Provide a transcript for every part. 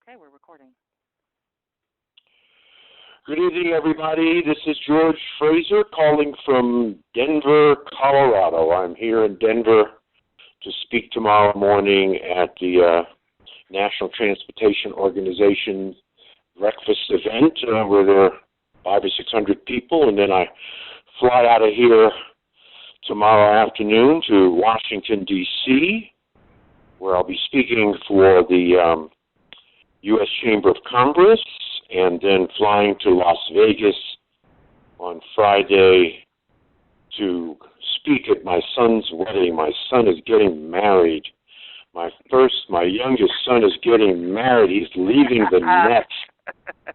Okay, we're recording. Good evening, everybody. This is George Fraser calling from Denver, Colorado. I'm here in Denver to speak tomorrow morning at the National Transportation Organization breakfast event where there are 500 or 600 people, and then I fly out of here tomorrow afternoon to Washington, D.C., where I'll be speaking for the U.S. Chamber of Congress, and then flying to Las Vegas on Friday to speak at my son's wedding. My son is getting married. My youngest son is getting married. He's leaving the nest.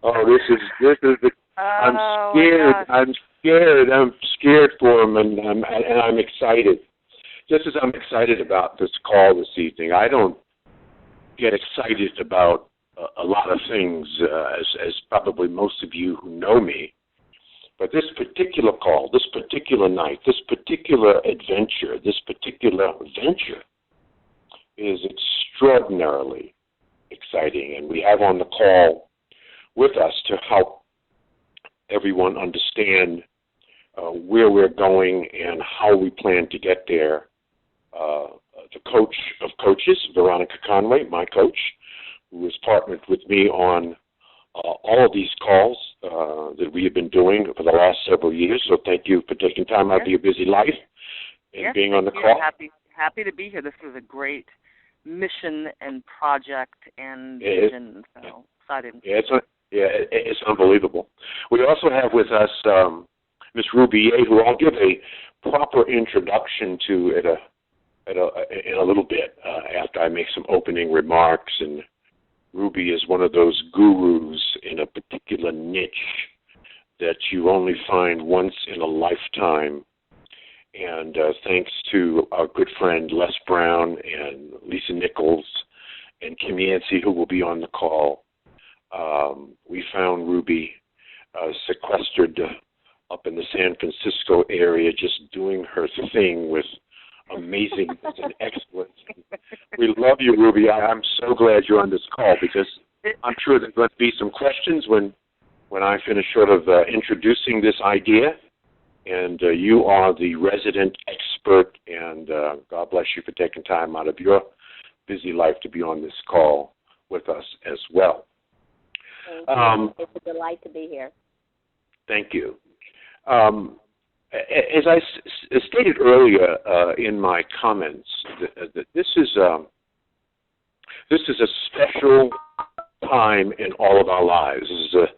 Oh, this is. I'm scared. I'm scared for him, and I'm excited. Just as I'm excited about this call this evening, I don't get excited about a lot of things, as probably most of you who know me. But this particular call, this particular night, this particular adventure, this particular venture is extraordinarily exciting. And we have on the call with us to help everyone understand where we're going and how we plan to get there. The coach of coaches, Veronica Conway, my coach, who has partnered with me on all of these calls that we have been doing for the last several years. So thank you for taking time out of your busy life and being on the call. Happy to be here. This is a great mission and project and vision. So excited. It's unbelievable. We also have with us Ms. Roubier, who I'll give a proper introduction to in a little bit after I make some opening remarks. And Ruby is one of those gurus in a particular niche that you only find once in a lifetime. And thanks to our good friend Les Brown and Lisa Nichols and Kim Yancey, who will be on the call, we found Ruby sequestered up in the San Francisco area, just doing her thing with amazingness and excellence. We love you, Ruby. I'm so glad you're on this call, because I'm sure there's going to be some questions when I finish sort of introducing this idea. And you are the resident expert, and God bless you for taking time out of your busy life to be on this call with us as well. Thank you. It's a delight to be here. Thank you. As I stated earlier in my comments, that this is a special time in all of our lives. This is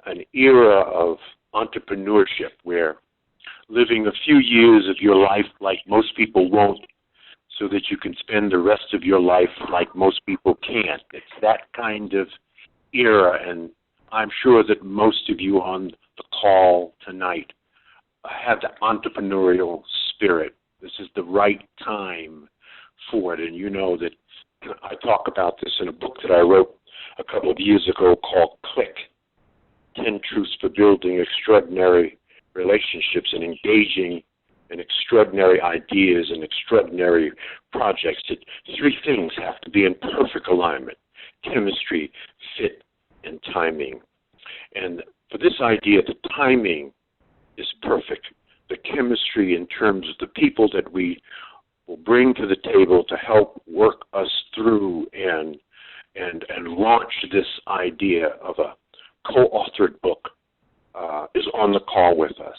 an era of entrepreneurship, where living a few years of your life like most people won't, so that you can spend the rest of your life like most people can't. It's that kind of era, and I'm sure that most of you on the call tonight have the entrepreneurial spirit. This is the right time for it. And you know that I talk about this in a book that I wrote a couple of years ago called Click, 10 Truths for Building Extraordinary Relationships and Engaging in Extraordinary Ideas and Extraordinary Projects. That three things have to be in perfect alignment: chemistry, fit, and timing. And for this idea, the timing is perfect. The chemistry in terms of the people that we will bring to the table to help work us through and launch this idea of a co-authored book is on the call with us.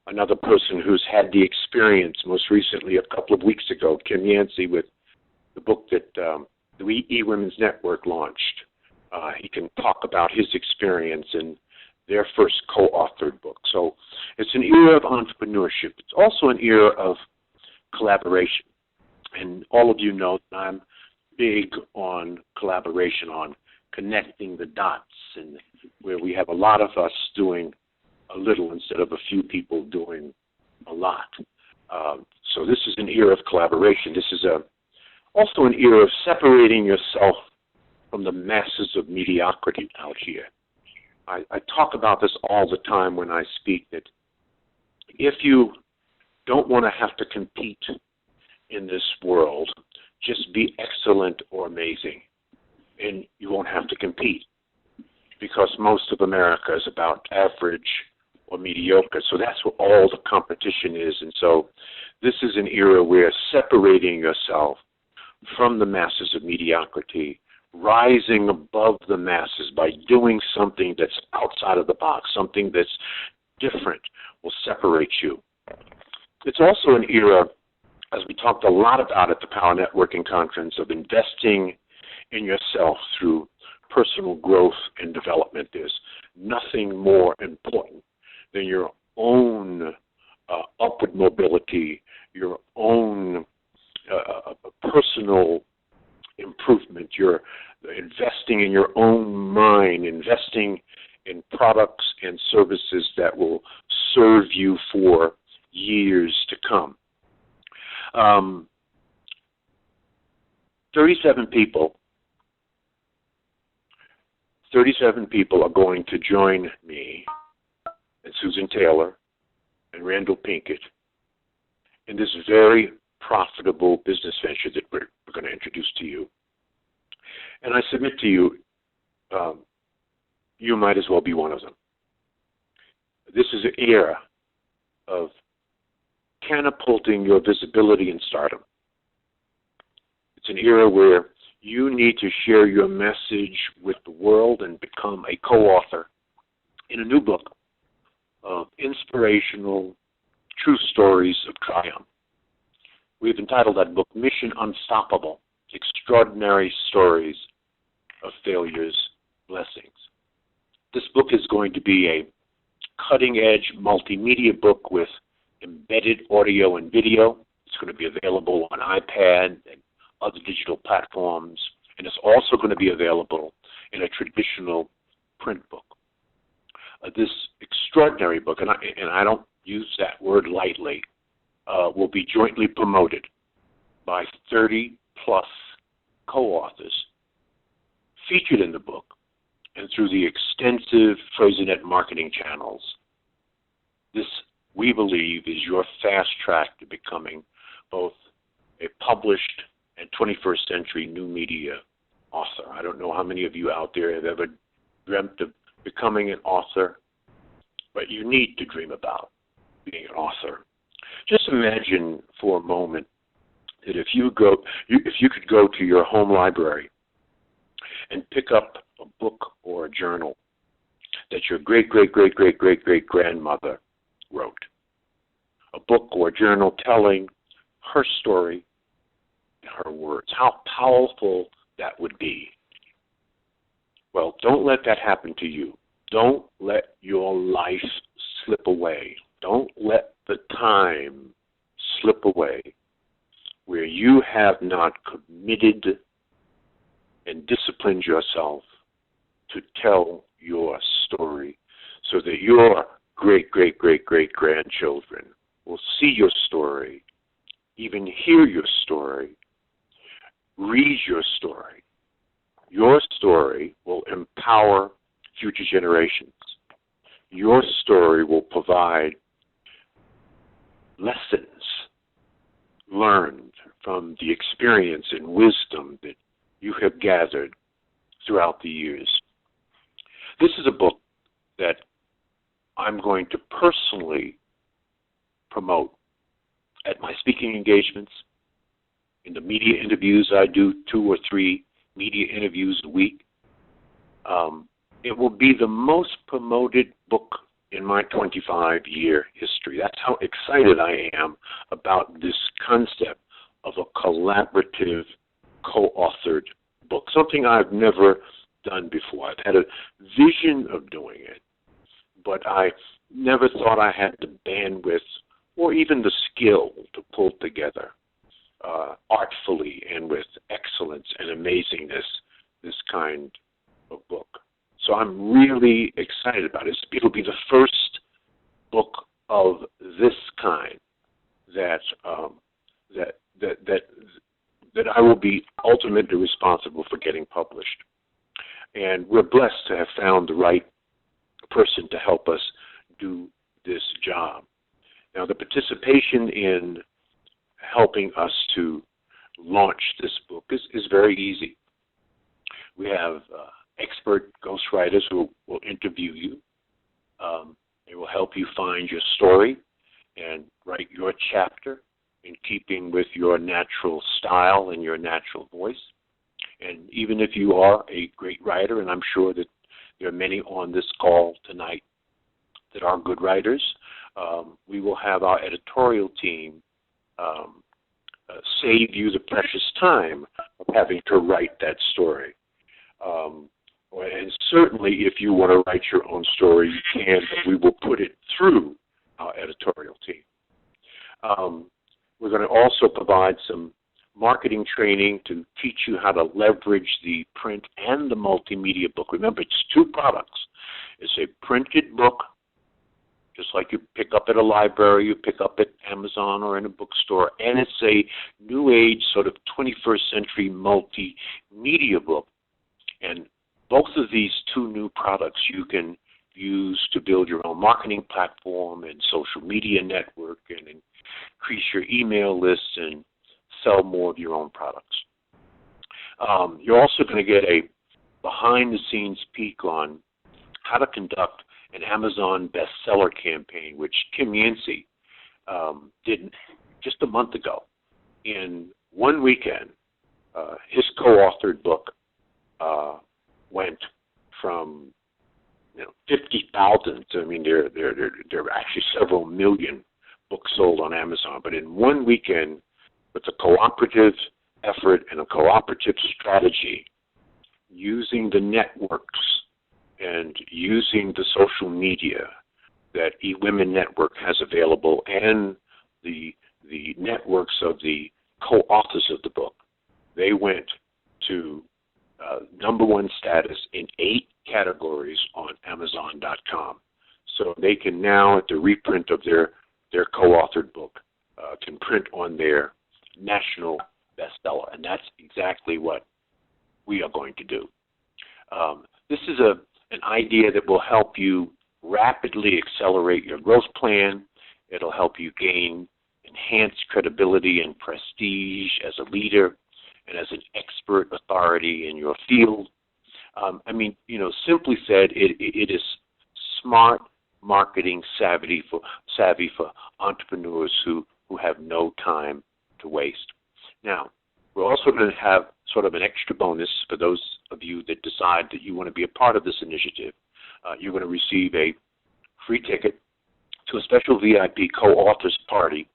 Another person who's had the experience most recently a couple of weeks ago, Kim Yancey, with the book that the E-Women's Network launched. He can talk about his experience in their first co-authored book. So it's an era of entrepreneurship. It's also an era of collaboration. And all of you know that I'm big on collaboration, on connecting the dots, and where we have a lot of us doing a little instead of a few people doing a lot. So this is an era of collaboration. This is also an era of separating yourself from the masses of mediocrity out here. I talk about this all the time when I speak, that if you don't want to have to compete in this world, just be excellent or amazing. and you won't have to compete because most of America is about average or mediocre. So that's where all the competition is. And so this is an era where separating yourself from the masses of mediocrity, rising above the masses by doing something that's outside of the box, something that's different, will separate you. It's also an era, as we talked a lot about at the Power Networking Conference, of investing in yourself through personal growth and development. There's nothing more important than your own upward mobility, your own personal improvement. You're investing in your own mind, investing in products and services that will serve you for years to come. 37 people are going to join me and Susan Taylor and Randall Pinkett in this very profitable business venture that we're going to introduce to you. And I submit to you, you might as well be one of them. This is an era of catapulting your visibility and stardom. It's an era where you need to share your message with the world and become a co-author in a new book of inspirational, true stories of triumph. We've entitled that book, Mission Unstoppable, Extraordinary Stories of Failures, Blessings. This book is going to be a cutting-edge multimedia book with embedded audio and video. It's going to be available on iPad and other digital platforms, and it's also going to be available in a traditional print book. This extraordinary book, and I don't use that word lightly, will be jointly promoted by 30-plus co-authors featured in the book and through the extensive Fraser marketing channels. This, we believe, is your fast track to becoming both a published and 21st century new media author. I don't know how many of you out there have ever dreamt of becoming an author, but you need to dream about being an author. Just imagine for a moment that if you could go to your home library and pick up a book or a journal that your great-great-great-great-great-great-grandmother wrote, a book or a journal telling her story in her words, how powerful that would be. Well, don't let that happen to you. Don't let your life slip away. Don't let the time slip away where you have not committed and disciplined yourself to tell your story so that your great-great-great-great-grandchildren will see your story, even hear your story, read your story. Your story will empower future generations. Your story will provide lessons learned from the experience and wisdom that you have gathered throughout the years. This is a book that I'm going to personally promote at my speaking engagements, in the media interviews. I do 2 or 3 media interviews a week. It will be the most promoted book in my 25-year history. That's how excited I am about this concept of a collaborative, co-authored book, something I've never done before. I've had a vision of doing it, but I never thought I had the bandwidth or even the skill to pull together artfully and with excellence and amazingness this kind of book. So I'm really excited about it. It'll be the first book of this kind that I will be ultimately responsible for getting published. And we're blessed to have found the right person to help us do this job. Now, the participation in helping us to launch this book is very easy. We have expert ghostwriters who will interview you. They will help you find your story and write your chapter in keeping with your natural style and your natural voice. And even if you are a great writer, and I'm sure that there are many on this call tonight that are good writers, we will have our editorial team save you the precious time of having to write that story. And certainly if you want to write your own story, you can, but we will put it through our editorial team. We're going to also provide some marketing training to teach you how to leverage the print and the multimedia book. Remember, it's two products. It's a printed book, just like you pick up at a library, you pick up at Amazon or in a bookstore, and it's a new age sort of 21st century multimedia book. And both of these two new products you can use to build your own marketing platform and social media network and increase your email lists and sell more of your own products. You're also going to get a behind-the-scenes peek on how to conduct an Amazon bestseller campaign, which Kim Yancey did just a month ago. In one weekend, his co-authored book went from 50,000 to, there are actually several million books sold on Amazon. But in one weekend, with a cooperative effort and a cooperative strategy, using the networks and using the social media that eWomen Network has available and the networks of the co-authors of the book, they went to #1 status in 8 categories on Amazon.com. So they can now, at the reprint of their co-authored book, can print on their national bestseller. And that's exactly what we are going to do. This is an idea that will help you rapidly accelerate your growth plan. It'll help you gain enhanced credibility and prestige as a leader and as an expert authority in your field. Simply said, it is smart marketing savvy for entrepreneurs who have no time to waste. Now, we're also going to have sort of an extra bonus for those of you that decide that you want to be a part of this initiative. You're going to receive a free ticket to a special VIP co-authors party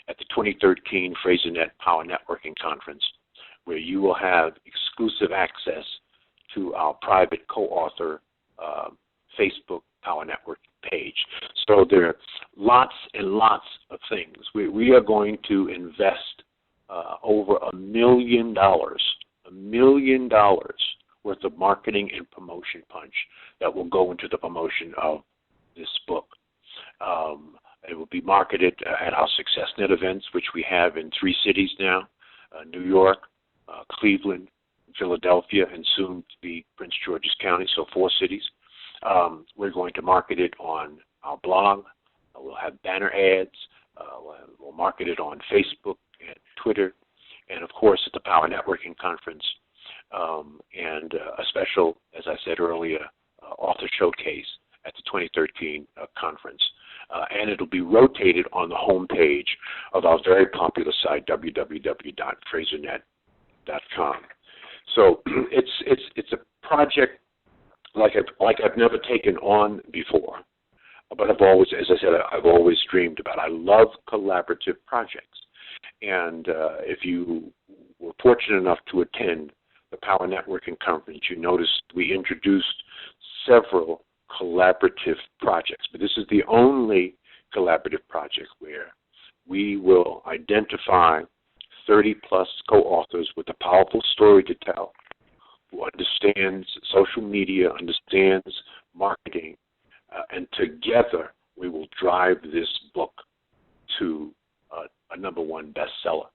at the 2013 Fraser Power Networking Conference, where you will have exclusive access to our private co-author Facebook Power Network page. So there are lots and lots of things. We are going to invest over $1 million worth of marketing and promotion punch that will go into the promotion of this book. It will be marketed at our SuccessNet events, which we have in 3 cities now, New York, Cleveland, Philadelphia, and soon to be Prince George's County, so 4 cities. We're going to market it on our blog. We'll have banner ads. We'll market it on Facebook and Twitter, and, of course, at the Power Networking Conference, and a special, as I said earlier, author showcase at the 2013 conference. And it'll be rotated on the home page of our very popular site, www.frasernet.com. So it's a project like I've never taken on before, but I've always, as I said, I've always dreamed about. I love collaborative projects, and if you were fortunate enough to attend the Power Networking Conference, you noticed we introduced several collaborative projects, but this is the only collaborative project where we will identify 30-plus co-authors with a powerful story to tell, who understands social media, understands marketing, and together we will drive this book to a #1 bestseller.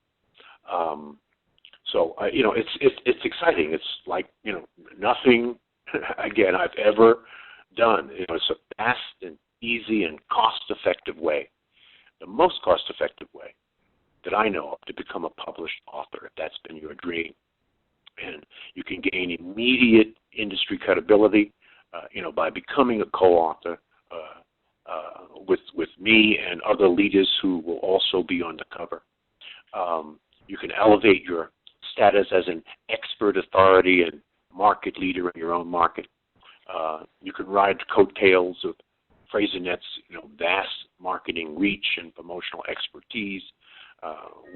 It's exciting. It's like nothing again I've ever done. It's a fast and easy and cost-effective way, the most cost-effective way that I know of to become a published author, if that's been your dream. And you can gain immediate industry credibility, by becoming a co-author with me and other leaders who will also be on the cover. You can elevate your status as an expert authority and market leader in your own market. You can ride the coattails of Fraser Net's vast marketing reach and promotional expertise.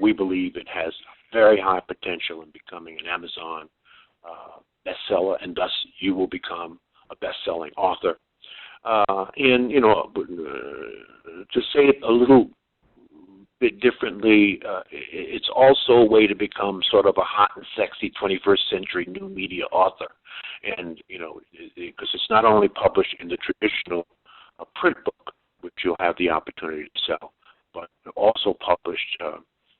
We believe it has very high potential in becoming an Amazon bestseller, and thus you will become a best-selling author. And to say it a little bit differently, it's also a way to become sort of a hot and sexy 21st century new media author. And, because it's not only published in the traditional print book, which you'll have the opportunity to sell, but also published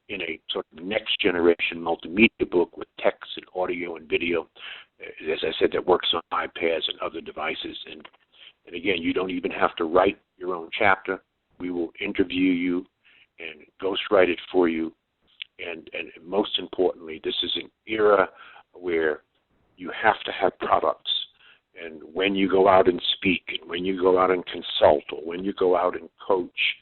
in a sort of next generation multimedia book with text and audio and video, as I said, that works on iPads and other devices. And again, you don't even have to write your own chapter. We will interview you and ghostwrite it for you. And most importantly, this is an era where you have to have products. And when you go out and speak, and when you go out and consult, or when you go out and coach,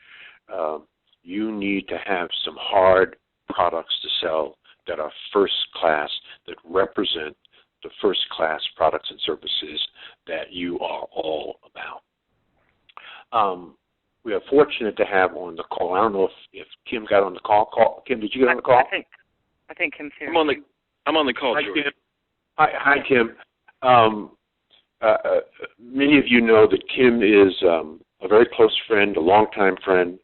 you need to have some hard products to sell that are first class, that represent the first class products and services that you are all about. We are fortunate to have on the call. I don't know if Kim got on the call. Kim, did you get on the call? I think Kim's here. I'm on the call, George. Hi, Kim. Many of you know that Kim is a very close friend, a longtime friend,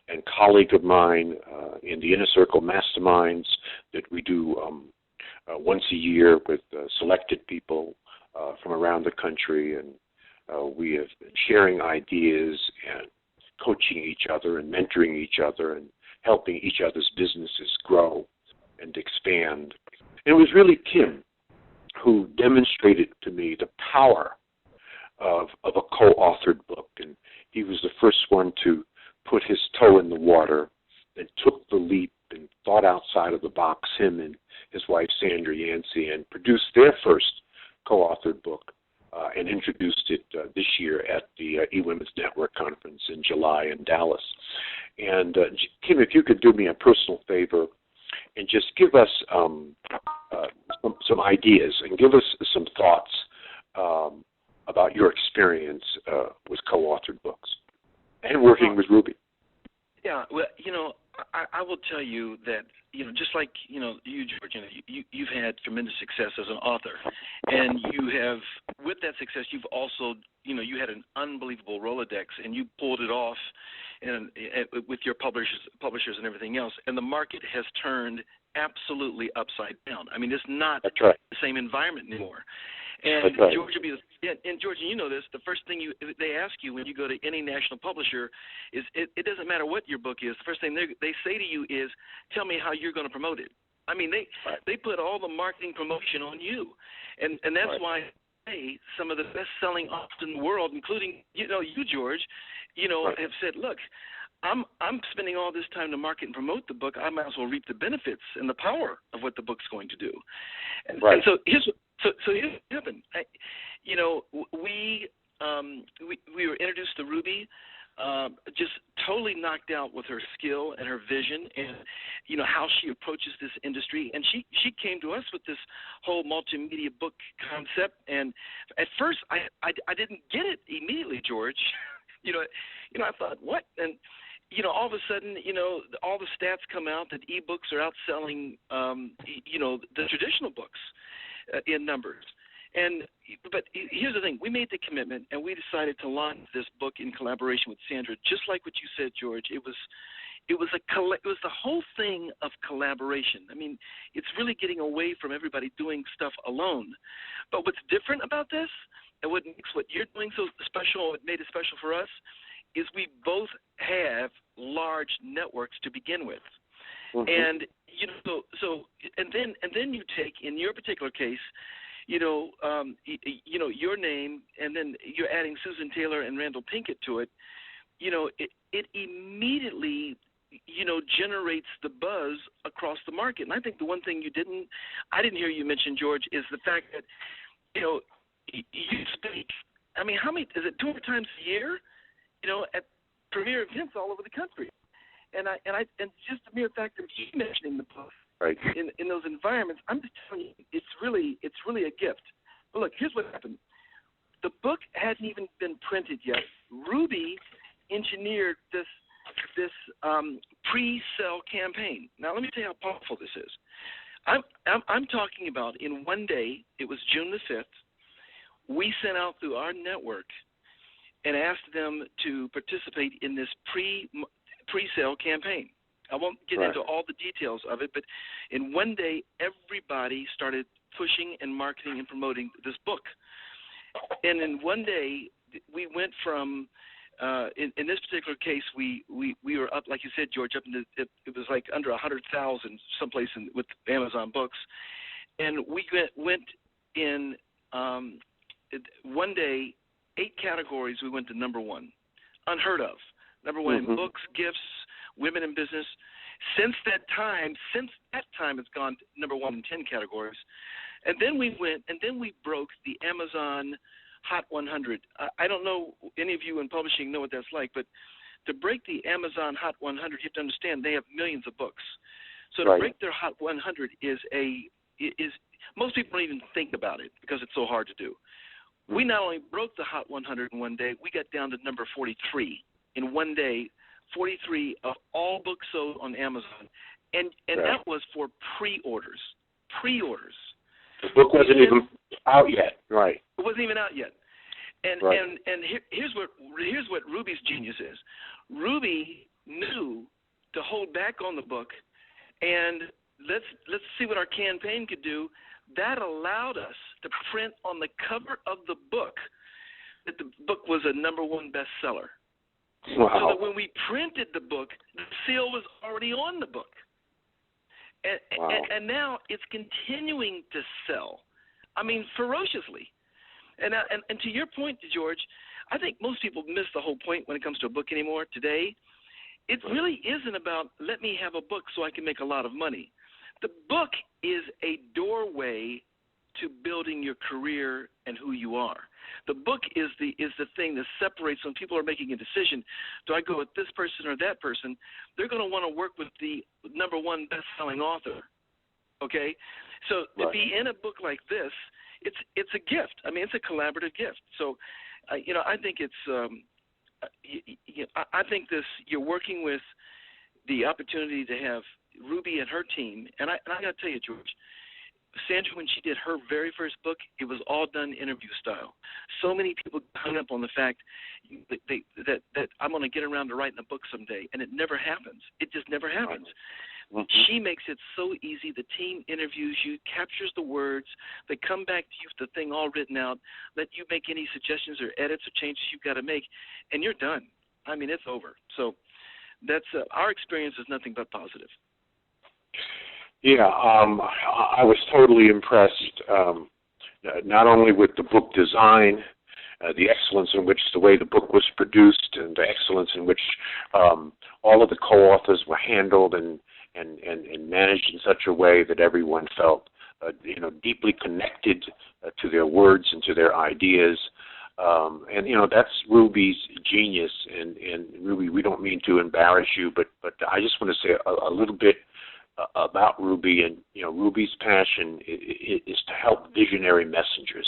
and colleague of mine in the Inner Circle Masterminds that we do once a year with selected people from around the country. And we have been sharing ideas and coaching each other and mentoring each other and helping each other's businesses grow and expand. And it was really Kim who demonstrated to me the power of a co-authored book. And he was the first one to put his toe in the water and took the leap and thought outside of the box, him and his wife Sandra Yancey, and produced their first co-authored book and introduced it this year at the eWomen's Network Conference in July in Dallas. And Kim, if you could do me a personal favor and just give us some ideas and give us some thoughts about your experience with co-authored books and working with Ruby. Yeah, well, I will tell you that, just like, you, George, you've had tremendous success as an author. And you have, with that success, you've also, you had an unbelievable Rolodex, and you pulled it off and with your publishers and everything else. And the market has turned absolutely upside down. I mean, it's not the same environment anymore. And George, George, you know this, the first thing they ask you when you go to any national publisher is, it doesn't matter what your book is, the first thing they say to you is, tell me how you're going to promote it. I mean, they put all the marketing promotion on you. And that's why some of the best-selling authors in the world, including, you, George, have said, look, I'm spending all this time to market and promote the book. I might as well reap the benefits and the power of what the book's going to do. And so here's what happened. We were introduced to Ruby, just totally knocked out with her skill and her vision and, how she approaches this industry. And she came to us with this whole multimedia book concept. And at first I didn't get it immediately, George. I thought, what? And, all of a sudden, all the stats come out that ebooks are outselling, the traditional books in numbers. But here's the thing: we made the commitment, and we decided to launch this book in collaboration with Sandra. Just like what you said, George, it was the whole thing of collaboration. I mean, it's really getting away from everybody doing stuff alone. But what's different about this, and what makes what you're doing so special, what made it special for us, is we both have large networks to begin with. Mm-hmm. And and then you take, in your particular case, your name, and then you're adding Susan Taylor and Randall Pinkett to it. It immediately generates the buzz across the market. And I think the one thing I didn't hear you mention, George, is the fact that, you speak, I mean, how many, is it 200 times a year, at premier events all over the country? And just the mere fact of you mentioning the book right. in those environments, I'm just telling you, it's really a gift. But look, here's what happened. The book hadn't even been printed yet. Ruby engineered this pre-sale campaign. Now, let me tell you how powerful this is. I'm talking about in one day, it was June the 5th, we sent out through our network and asked them to participate in this pre-sale campaign. I won't get into all the details of it, but in one day, everybody started pushing and marketing and promoting this book. And in one day, we went from in this particular case, we were up, like you said, George, up into it was like under 100,000 someplace with Amazon Books, and we went in one day 8 categories. We went to number 1, unheard of. Number 1 in books, gifts, women in business. Since that time, it's gone to number 1 in 10 categories, and then we broke the Amazon Hot 100. I don't know any of you in publishing know what that's like, but to break the Amazon Hot 100, you have to understand they have millions of books. So to break their Hot 100 is most people don't even think about it because it's so hard to do. We not only broke the Hot 100 in one day, we got down to number 43 in one day, 43 of all books sold on Amazon, and that was for pre-orders. The book wasn't even out yet, right? It wasn't even out yet, and here's what Ruby's genius is. Ruby knew to hold back on the book, and let's see what our campaign could do. That allowed us to print on the cover of the book that the book was a number 1 bestseller. Wow. So that when we printed the book, the seal was already on the book. And now it's continuing to sell. I mean, ferociously. And to your point, George, I think most people miss the whole point when it comes to a book anymore today. It really isn't about let me have a book so I can make a lot of money. The book is a doorway to building your career and who you are. The book is the thing that separates when people are making a decision. Do I go with this person or that person? They're going to want to work with the number 1 best-selling author. Okay, so to be in a book like this, it's a gift. I mean, it's a collaborative gift. So, I think it's I think you're working with the opportunity to have Ruby and her team, and I got to tell you, George, Sandra, when she did her very first book, it was all done interview style. So many people hung up on the fact that I'm going to get around to writing a book someday, and it never happens. It just never happens. She makes it so easy. The team interviews you, captures the words. They come back to you with the thing all written out, let you make any suggestions or edits or changes you've got to make, and you're done. I mean, it's over. So that's our experience is nothing but positive. Yeah, I was totally impressed, not only with the book design, the excellence in which the way the book was produced, and the excellence in which all of the co-authors were handled and managed in such a way that everyone felt, deeply connected to their words and to their ideas. And that's Ruby's genius. And Ruby, we don't mean to embarrass you, but I just want to say a little bit about Ruby. And Ruby's passion is to help visionary messengers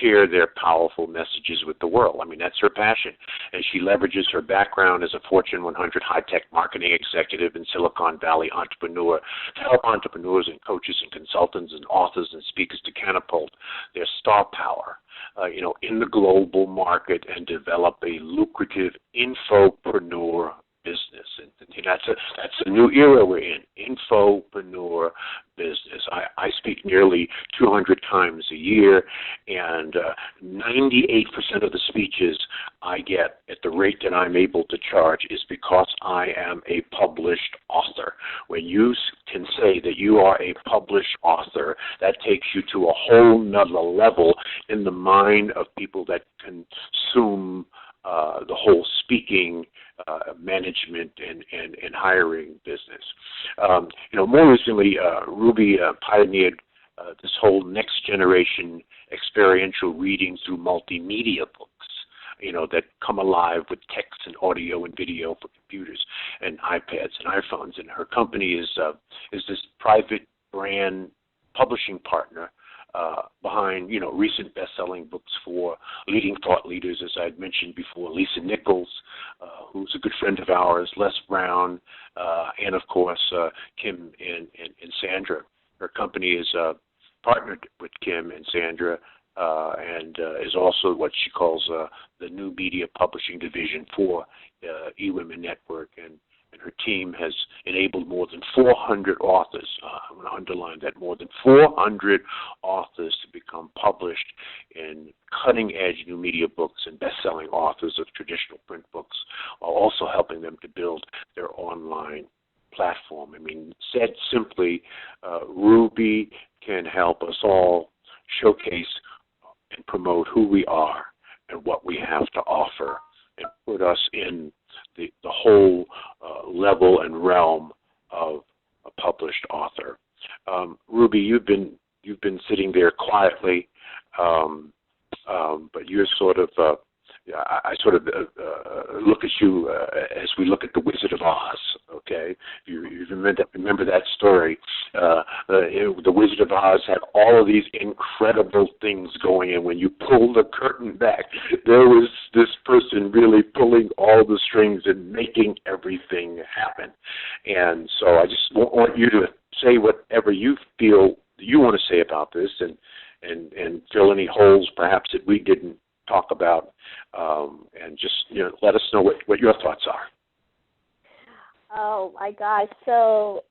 share their powerful messages with the world. I mean, that's her passion, and she leverages her background as a Fortune 100 high-tech marketing executive and Silicon Valley entrepreneur to help entrepreneurs and coaches and consultants and authors and speakers to catapult their star power in the global market and develop a lucrative infopreneur business. And that's a new era we're in, infopreneur business. I speak nearly 200 times a year, and 98% of the speeches I get at the rate that I'm able to charge is because I am a published author. When you can say that you are a published author, that takes you to a whole nother level in the mind of people that consume the whole speaking management and hiring business. More recently, Ruby pioneered this whole next generation experiential reading through multimedia books, that come alive with text and audio and video for computers and iPads and iPhones. And her company is this private brand publishing partner behind, recent best-selling books for leading thought leaders, as I had mentioned before, Lisa Nichols, who's a good friend of ours, Les Brown, and, of course, Kim and Sandra. Her company is partnered with Kim and Sandra and is also what she calls the new media publishing division for eWomen Network. And her team has enabled more than 400 authors, I'm going to underline that, more than 400 authors to become published in cutting-edge new media books and best-selling authors of traditional print books, while also helping them to build their online platform. I mean, said simply, Ruby can help us all showcase and promote who we are and what we have to offer and put us in the whole level and realm of a published author. Ruby, you've been sitting there quietly, but you're sort of I sort of look at you as we look at the Wizard of Oz. Okay, you remember that story? The Wizard of Oz had all of these incredible things going, and when you pull the curtain back, there was this person really pulling all the strings and making everything happen. And so I just want you to say whatever you feel you want to say about this, and fill any holes perhaps that we didn't talk about, and just let us know what your thoughts are. Oh my gosh! So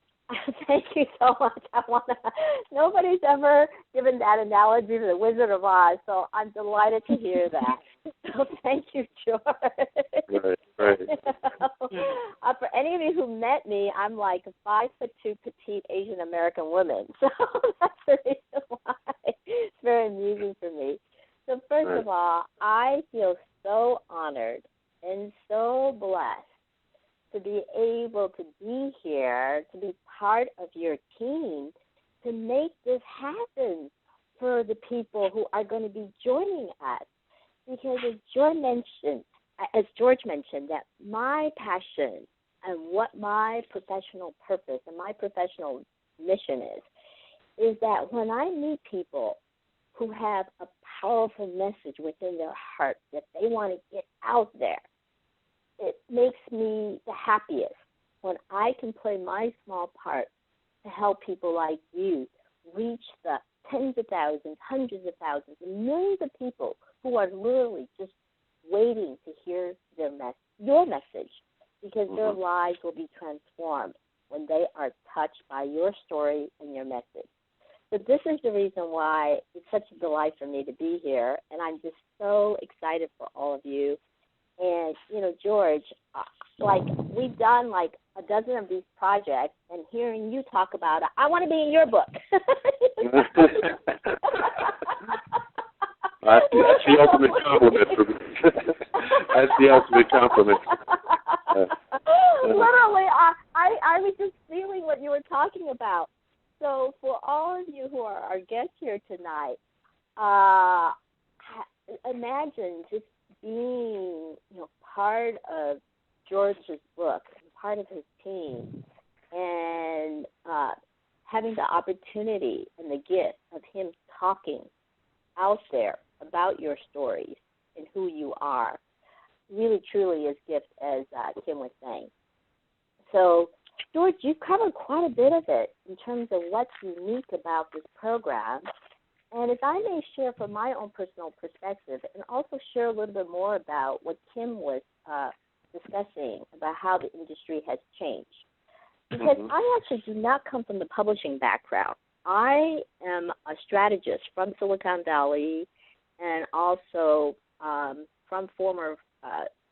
thank you so much. Nobody's ever given that analogy to the Wizard of Oz, so I'm delighted to hear that. So thank you, George. Right. For any of you who met me, I'm like a 5'2" petite Asian American woman, so that's the reason why it's very amusing for me. So first of all, I feel so honored and so blessed to be able to be here, to be part of your team, to make this happen for the people who are going to be joining us. Because as George mentioned, that my passion and what my professional purpose and my professional mission is that when I meet people who have a powerful message within their heart that they want to get out there, it makes me the happiest when I can play my small part to help people like you reach the tens of thousands, hundreds of thousands, and millions of people who are literally just waiting to hear your message, because their lives will be transformed when they are touched by your story and your message. So this is the reason why it's such a delight for me to be here, and I'm just so excited for all of you. And, George, we've done a dozen of these projects, and hearing you talk about it, I want to be in your book. That's the ultimate compliment for me. That's the ultimate compliment. Literally, I was just feeling what you were talking about. So for all of you who are our guests here tonight, imagine just being, part of George's book, part of his team, and having the opportunity and the gift of him talking out there about your stories and who you are. Really, truly is gift, as Kim was saying. So, George, you've covered quite a bit of it in terms of what's unique about this program. And if I may share from my own personal perspective, and also share a little bit more about what Kim was discussing about how the industry has changed. Because I actually do not come from the publishing background. I am a strategist from Silicon Valley, and also from former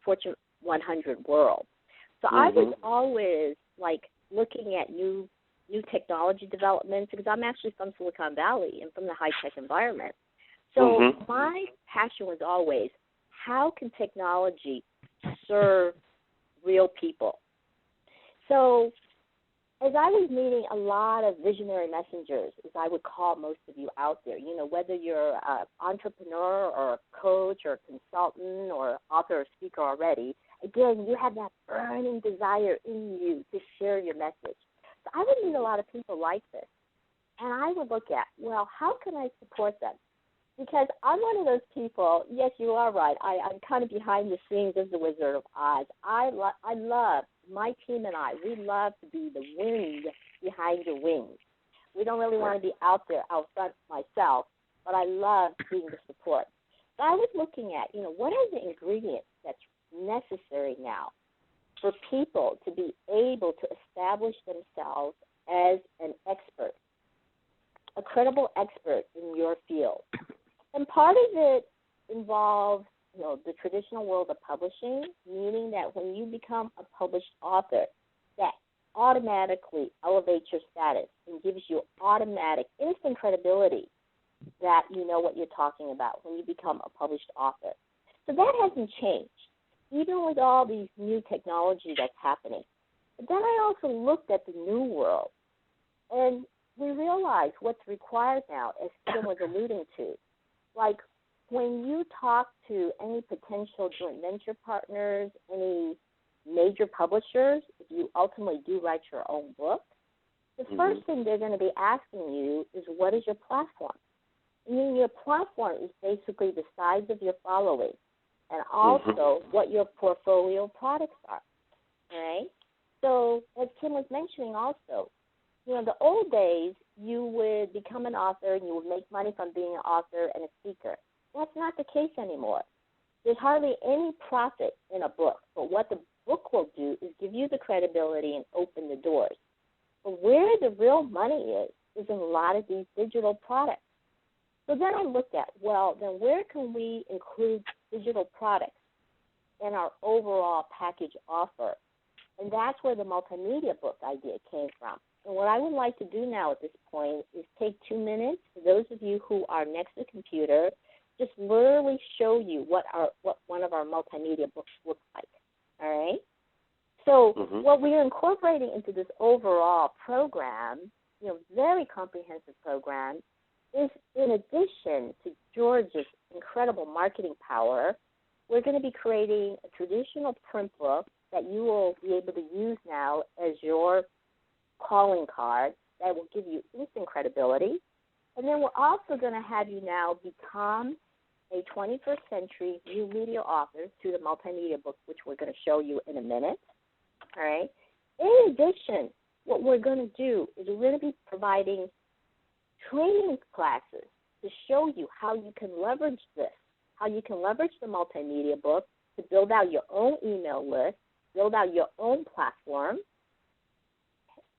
Fortune 100 world. So I was always looking at new technology developments, because I'm actually from Silicon Valley and from the high-tech environment. So my passion was always, how can technology serve real people. So as I was meeting a lot of visionary messengers, as I would call most of you out there, whether you're an entrepreneur or a coach or a consultant or author or speaker already, again, you have that burning desire in you to share your message. So I would meet a lot of people like this, and I would look at, well, how can I support them? Because I'm one of those people, yes, you are right, I'm kind of behind the scenes as the Wizard of Oz. I love, my team and I, we love to be the wind behind your wings. We don't really want to be out there, out front myself, but I love being the support. So I was looking at, what are the ingredients that's necessary now for people to be able to establish themselves as an expert, a credible expert in your field. And part of it involves, the traditional world of publishing, meaning that when you become a published author, that automatically elevates your status and gives you automatic, instant credibility that you know what you're talking about when you become a published author. So that hasn't changed, even with all these new technology that's happening. But then I also looked at the new world, and we realized what's required now, as Kim was alluding to. Like when you talk to any potential joint venture partners, any major publishers, if you ultimately do write your own book, the first thing they're going to be asking you is, what is your platform? I mean, your platform is basically the size of your following and also what your portfolio products are, all right? So as Kim was mentioning also, the old days, you would become an author and you would make money from being an author and a speaker. That's not the case anymore. There's hardly any profit in a book, but what the book will do is give you the credibility and open the doors. But where the real money is in a lot of these digital products. So then I looked at, well, then where can we include digital products in our overall package offer? And that's where the multimedia book idea came from. And what I would like to do now at this point is take 2 minutes, for those of you who are next to the computer, just literally show you what one of our multimedia books looks like, all right? So what we are incorporating into this overall program, very comprehensive program, is in addition to George's incredible marketing power, we're going to be creating a traditional print book that you will be able to use now as your calling card that will give you instant credibility. And then we're also going to have you now become a 21st century new media author through the multimedia book, which we're going to show you in a minute. All right. In addition, what we're going to do is we're going to be providing training classes to show you how you can leverage this, how you can leverage the multimedia book to build out your own email list, build out your own platform.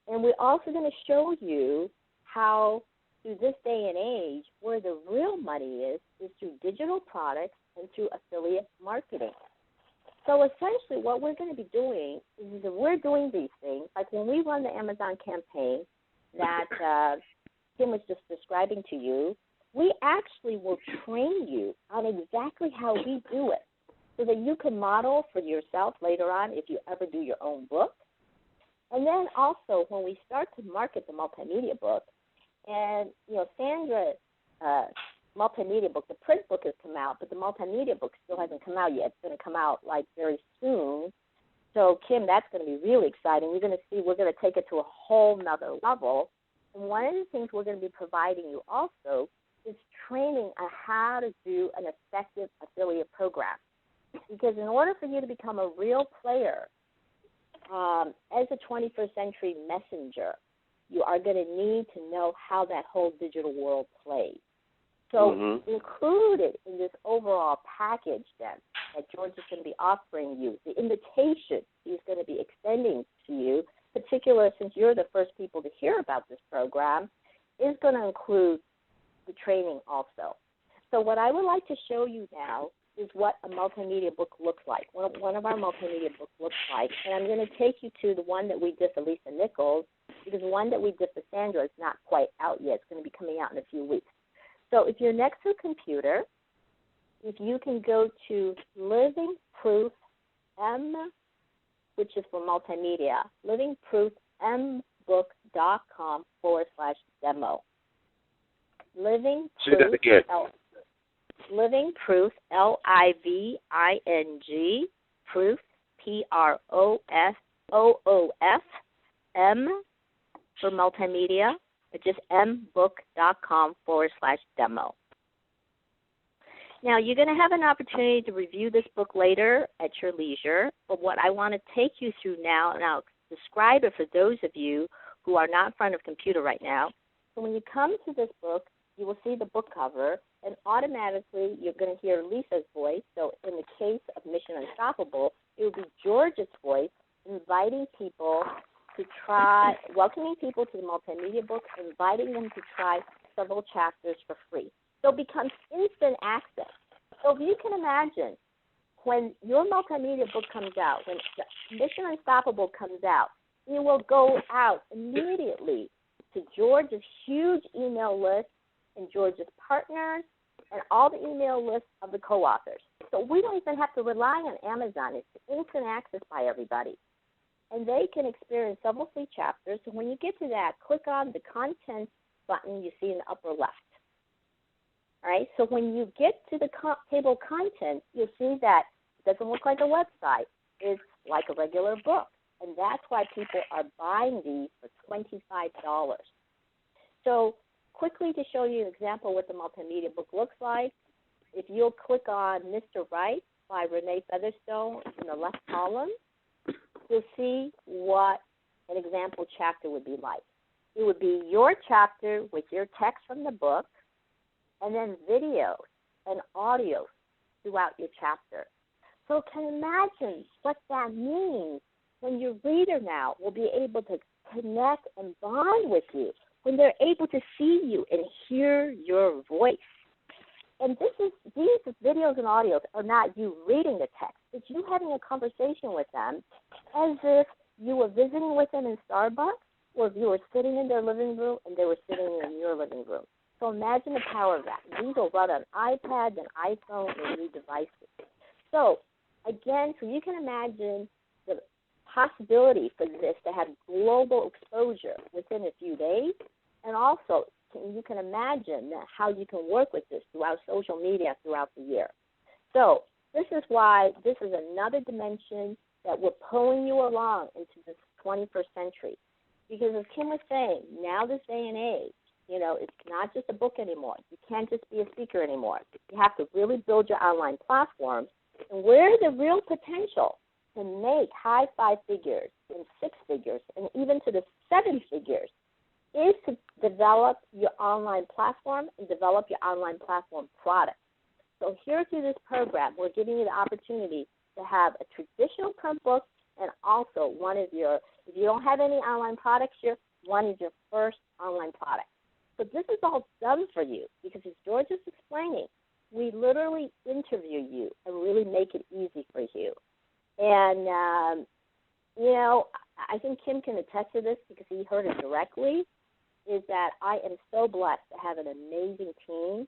And we're also going to show you how, through this day and age, where the real money is through digital products and through affiliate marketing. So essentially what we're going to be doing is that we're doing these things, like when we run the Amazon campaign that Kim was just describing to you, we actually will train you on exactly how we do it so that you can model for yourself later on if you ever do your own book. And then also when we start to market the multimedia book, and, Sandra's multimedia book, the print book has come out, but the multimedia book still hasn't come out yet. It's going to come out, very soon. So, Kim, that's going to be really exciting. We're going to take it to a whole nother level. And one of the things we're going to be providing you also is training on how to do an effective affiliate program. Because in order for you to become a real player as a 21st century messenger, you are going to need to know how that whole digital world plays. So included in this overall package then that George is going to be offering you, the invitation he's going to be extending to you, particularly since you're the first people to hear about this program, is going to include the training also. So what I would like to show you now is what a multimedia book looks like, what one of our multimedia books looks like. And I'm going to take you to the one that we did for Lisa Nichols, because the one that we did for Sandra is not quite out yet. It's going to be coming out in a few weeks. So if you're next to a computer, if you can go to livingproofm.com, which is for multimedia, livingproofmbook.com/demo. Living Say that again. Living Proof, LIVING, Proof, PROOF, M for multimedia, just mbook.com/demo. Now, you're going to have an opportunity to review this book later at your leisure, but what I want to take you through now, and I'll describe it for those of you who are not in front of a computer right now. So when you come to this book, you will see the book cover, and automatically you're going to hear Lisa's voice. So in the case of Mission Unstoppable, it will be George's voice inviting people to try, welcoming people to the multimedia book, inviting them to try several chapters for free. So it becomes instant access. So if you can imagine, when your multimedia book comes out, when Mission Unstoppable comes out, it will go out immediately to George's huge email list and George's partners and all the email lists of the co-authors. So we don't even have to rely on Amazon. It's instant access by everybody. And they can experience several free chapters. So when you get to that, click on the content button you see in the upper left. All right, so when you get to the table of contents, you'll see that it doesn't look like a website. It's like a regular book. And that's why people are buying these for $25. So quickly to show you an example of what the multimedia book looks like, if you'll click on Mr. Right by Renee Featherstone in the left column, you'll see what an example chapter would be like. It would be your chapter with your text from the book, and then videos and audios throughout your chapter. So can imagine what that means when your reader now will be able to connect and bond with you, when they're able to see you and hear your voice. And these videos and audios are not you reading the text. It's you having a conversation with them as if you were visiting with them in Starbucks, or if you were sitting in their living room and they were sitting in your living room. So imagine the power of that. These will run on iPads and iPhones and new devices. So again, so you can imagine the possibility for this to have global exposure within a few days, and also you can imagine how you can work with this throughout social media throughout the year. So this is why this is another dimension that we're pulling you along into this 21st century. Because as Kim was saying, now this day and age, it's not just a book anymore. You can't just be a speaker anymore. You have to really build your online platform. And where the real potential to make high 5 figures and 6 figures and even to the 7 figures is to develop your online platform and develop your online platform product. So here through this program, we're giving you the opportunity to have a traditional print book and also one of your, if you don't have any online products here, one is your first online product. So this is all done for you because as George is explaining, we literally interview you and really make it easy for you. And, I think Kim can attest to this because he heard it directly, is that I am so blessed to have an amazing team.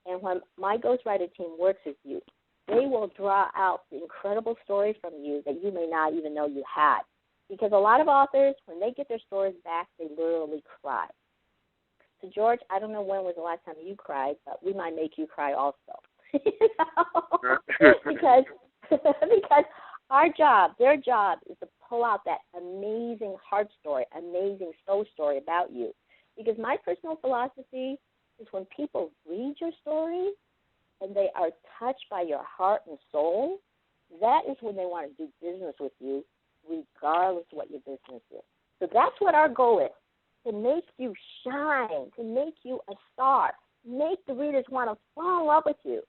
And when my ghostwriter team works with you, they will draw out the incredible stories from you that you may not even know you had. Because a lot of authors, when they get their stories back, they literally cry. So, George, I don't know when was the last time you cried, but we might make you cry also. because our job, their job, is to pull out that amazing heart story, amazing soul story about you. Because my personal philosophy is when people read your story and they are touched by your heart and soul, that is when they want to do business with you, regardless of what your business is. So that's what our goal is, to make you shine, to make you a star, make the readers want to fall in love with you,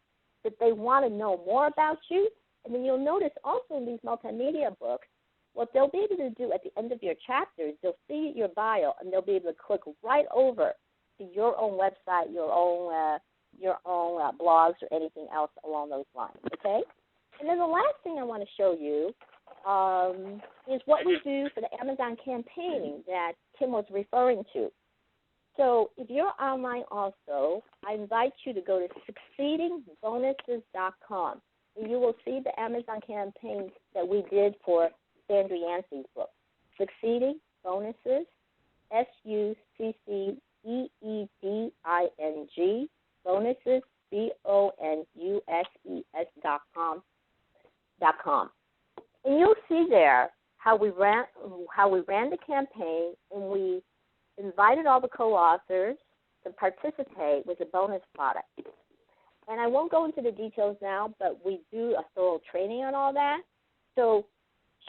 that they want to know more about you. And then you'll notice also in these multimedia books, what they'll be able to do at the end of your chapters, they'll see your bio, and they'll be able to click right over to your own website, your own blogs or anything else along those lines, okay? And then the last thing I want to show you is what we do for the Amazon campaign that Kim was referring to. So if you're online also, I invite you to go to succeedingbonuses.com, and you will see the Amazon campaign that we did for Sandra Yancey's book, Succeeding, Bonuses, SUCCEEDING, Bonuses, BONUSES.com. And you'll see there how we ran the campaign, and we invited all the co-authors to participate with a bonus product. And I won't go into the details now, but we do a thorough training on all that. So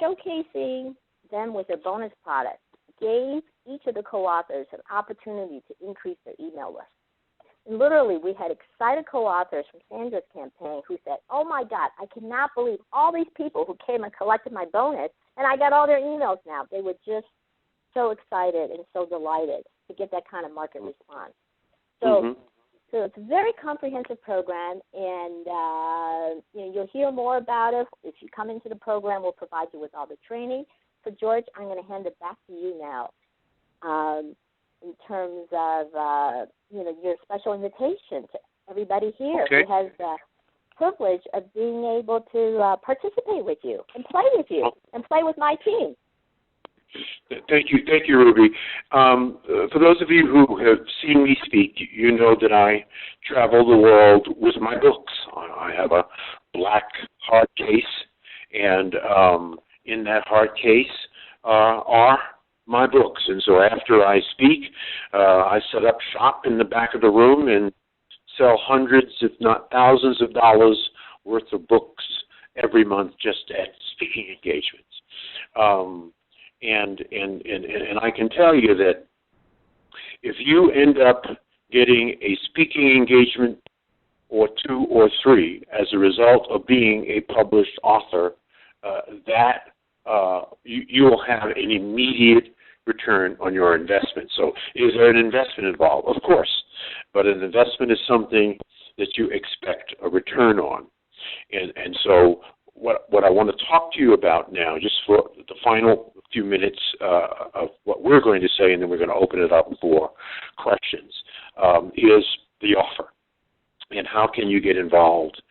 showcasing them with a bonus product gave each of the co-authors an opportunity to increase their email list. And literally, we had excited co-authors from Sandra's campaign who said, oh, my God, I cannot believe all these people who came and collected my bonus, and I got all their emails now. They were just so excited and so delighted to get that kind of market response. So, so it's a very comprehensive program, and you'll hear more about it. If you come into the program, we'll provide you with all the training. So, George, I'm going to hand it back to you now in terms of, your special invitation to everybody here who has the privilege of being able to participate with you and play with you and play with my team. Thank you, Ruby. For those of you who have seen me speak, you know that I travel the world with my books. I have a black hard case, and in that hard case are my books. And so after I speak, I set up shop in the back of the room and sell hundreds, if not thousands of dollars worth of books every month just at speaking engagements. And I can tell you that if you end up getting a speaking engagement or 2 or 3 as a result of being a published author, you will have an immediate return on your investment. So is there an investment involved? Of course. But an investment is something that you expect a return on. And so what I want to talk to you about now, just for the final few minutes of what we're going to say, and then we're going to open it up for questions, is the offer. And how can you get involved?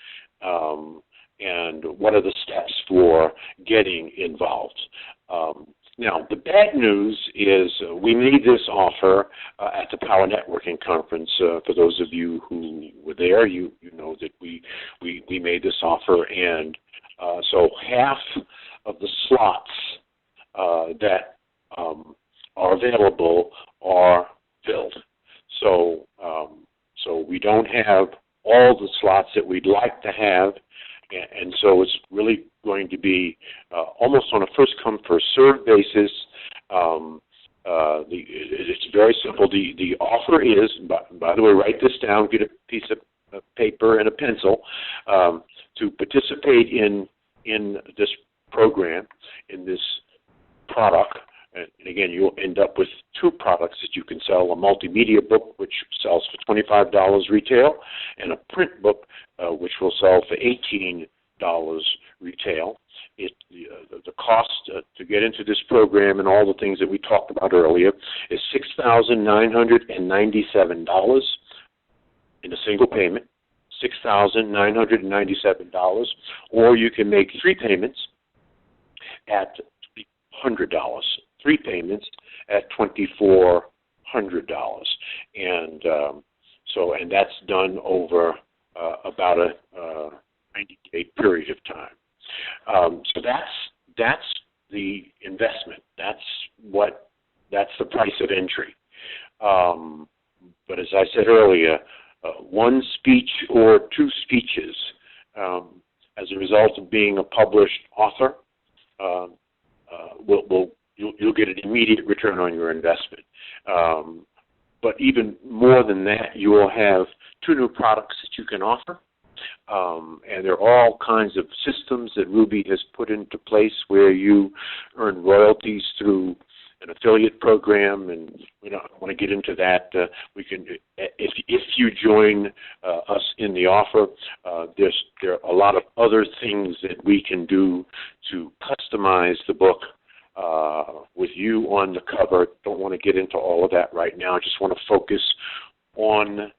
And what are the steps for getting involved? Now, the bad news is we made this offer at the Power Networking Conference. For those of you who were there, you know that we made this offer, and so half of the slots that are available are filled. So we don't have all the slots that we'd like to have, and so it's really going to be almost on a first-come, first-served basis. It's very simple. The offer is, by the way, write this down, get a piece of paper and a pencil to participate in this program, in this product. And again, you'll end up with 2 products that you can sell: a multimedia book, which sells for $25 retail, and a print book, which will sell for $18 retail. The cost to get into this program and all the things that we talked about earlier is $6,997 in a single payment, $6,997, or you can make 3 payments at $100. 3 payments at $2,400, and and that's done over about a 90-day period of time. So that's the investment. That's the price of entry. But as I said earlier, 1 speech or 2 speeches as a result of being a published author you'll get an immediate return on your investment. But even more than that, you will have 2 new products that you can offer. And there are all kinds of systems that Ruby has put into place where you earn royalties through an affiliate program, and we don't want to get into that. We can, if you join us in the offer, there are a lot of other things that we can do to customize the book with you on the cover. Don't want to get into all of that right now. Just want to focus on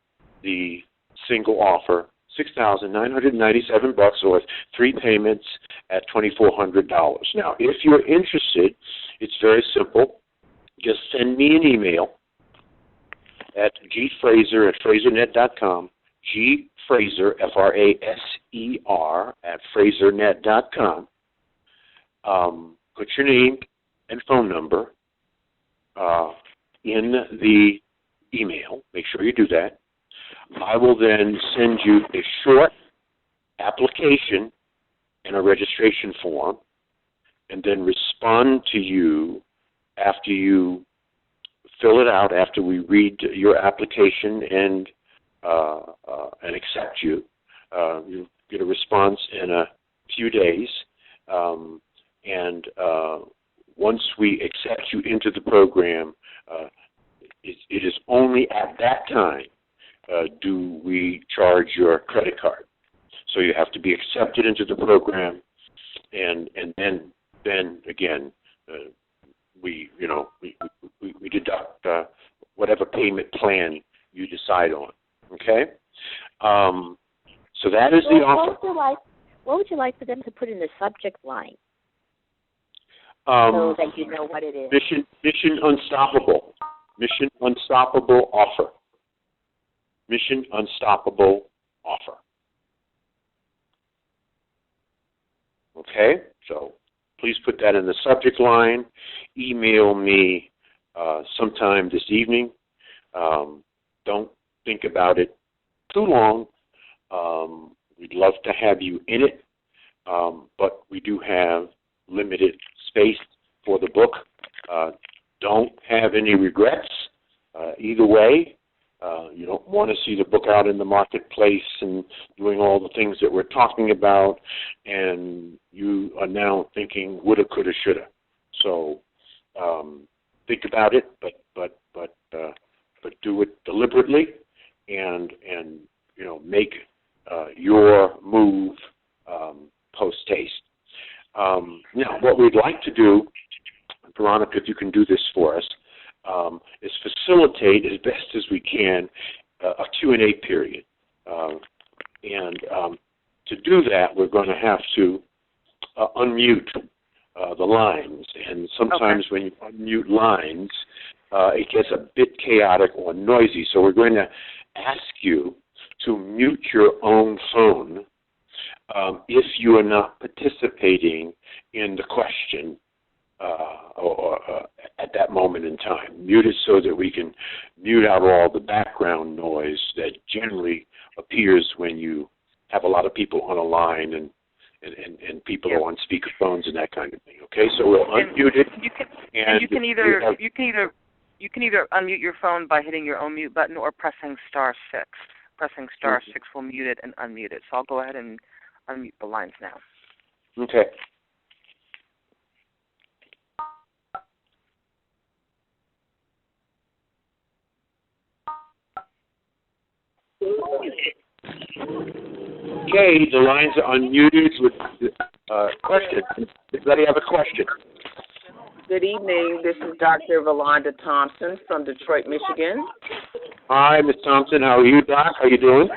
the single offer, $6,997, or 3 payments at $2,400. Now, if you're interested, it's very simple. Just send me an email at gfraser@frasernet.com, gfraser, Fraser, at frasernet.com. Put your name and phone number in the email. Make sure you do that. I will then send you a short application and a registration form, and then respond to you after you fill it out, after we read your application and accept you. You'll get a response in a few days, and once we accept you into the program, it is only at that time do we charge your credit card. So you have to be accepted into the program, and then again we deduct whatever payment plan you decide on. Okay, so that is the offer. What would you like for them to put in the subject line so that you know what it is? Mission Unstoppable. Mission Unstoppable offer. Mission Unstoppable offer. Okay, so please put that in the subject line. Email me sometime this evening. Don't think about it too long. We'd love to have you in it, but we do have limited space for the book. Don't have any regrets either way. You don't want to see the book out in the marketplace and doing all the things that we're talking about, and you are now thinking woulda, coulda, shoulda. So think about it, but do it deliberately, and make your move post haste. Now, what we'd like to do, Veronica, if you can do this for us, is facilitate as best as we can a Q&A period. And to do that, we're going to have to unmute the lines. And sometimes when you unmute lines, it gets a bit chaotic or noisy. So we're going to ask you to mute your own phone if you are not participating in the question or at that moment in time. Mute it so that we can mute out all the background noise that generally appears when you have a lot of people on a line and people are on speakerphones and that kind of thing. Okay, so we'll unmute it. You can either unmute your phone by hitting your own mute button or pressing *6. Pressing *6 will mute it and unmute it. So I'll go ahead and unmute the lines now. Okay. Okay, the lines are unmuted with questions. Anybody have a question? Good evening. This is Dr. Valonda Thompson from Detroit, Michigan. Hi, Ms. Thompson. How are you, Doc? How are you doing?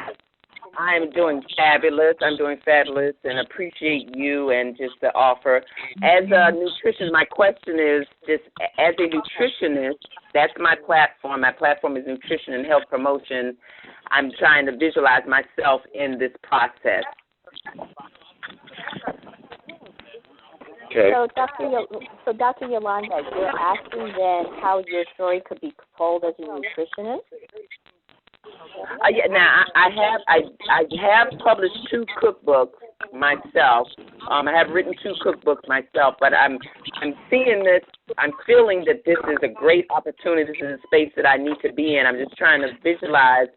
I am doing fabulous. I'm doing fabulous and appreciate you and just the offer. As a nutrition, my question is just as a nutritionist, that's my platform. My platform is nutrition and health promotion. I'm trying to visualize myself in this process. Okay. So Dr. Yolanda, you're asking then how your story could be told as a nutritionist? Now I have published 2 cookbooks myself. I have written 2 cookbooks myself, but I'm seeing this. I'm feeling that this is a great opportunity. This is a space that I need to be in. I'm just trying to visualize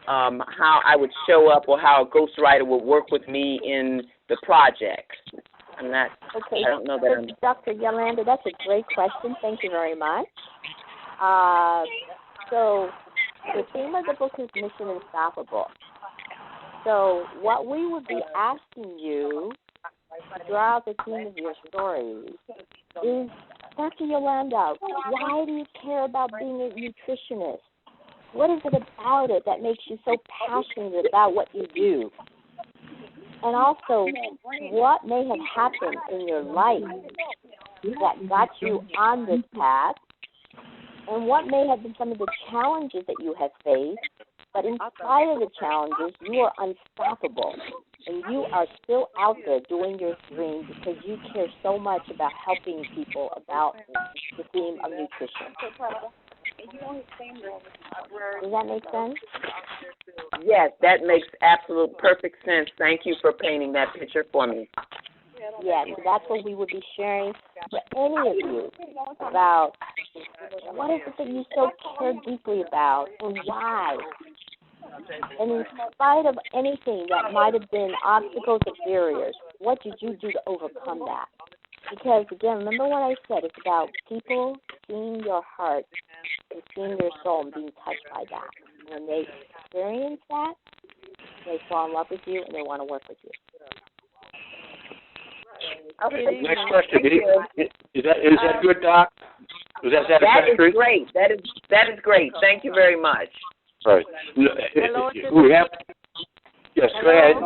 how I would show up or how a ghostwriter would work with me in the project. Okay. I don't know that. So Dr. Yolanda, that's a great question. Thank you very much. So the theme of the book is Mission Unstoppable. So what we would be asking you throughout the theme of your story is, Dr. Yolanda, why do you care about being a nutritionist? What is it about it that makes you so passionate about what you do? And also, what may have happened in your life that got you on this path, and what may have been some of the challenges that you have faced, but in spite of the challenges, you are unstoppable, and you are still out there doing your dream because you care so much about helping people about the theme of nutrition. Does that make sense? Yes, that makes absolute perfect sense. Thank you for painting that picture for me. Yes, so that's what we would be sharing for any of you about what is it that you so care deeply about and why. And in spite of anything that might have been obstacles or barriers, what did you do to overcome that? Because, again, remember what I said, it's about people seeing your heart and seeing your soul and being touched by that. When they experience that, they fall in love with you and they want to work with you. Okay. Next question. Is that good, Doc? Is that satisfactory? That is great. That is great. Thank you very much. Right. Hello, We have. Yes, hello. go ahead.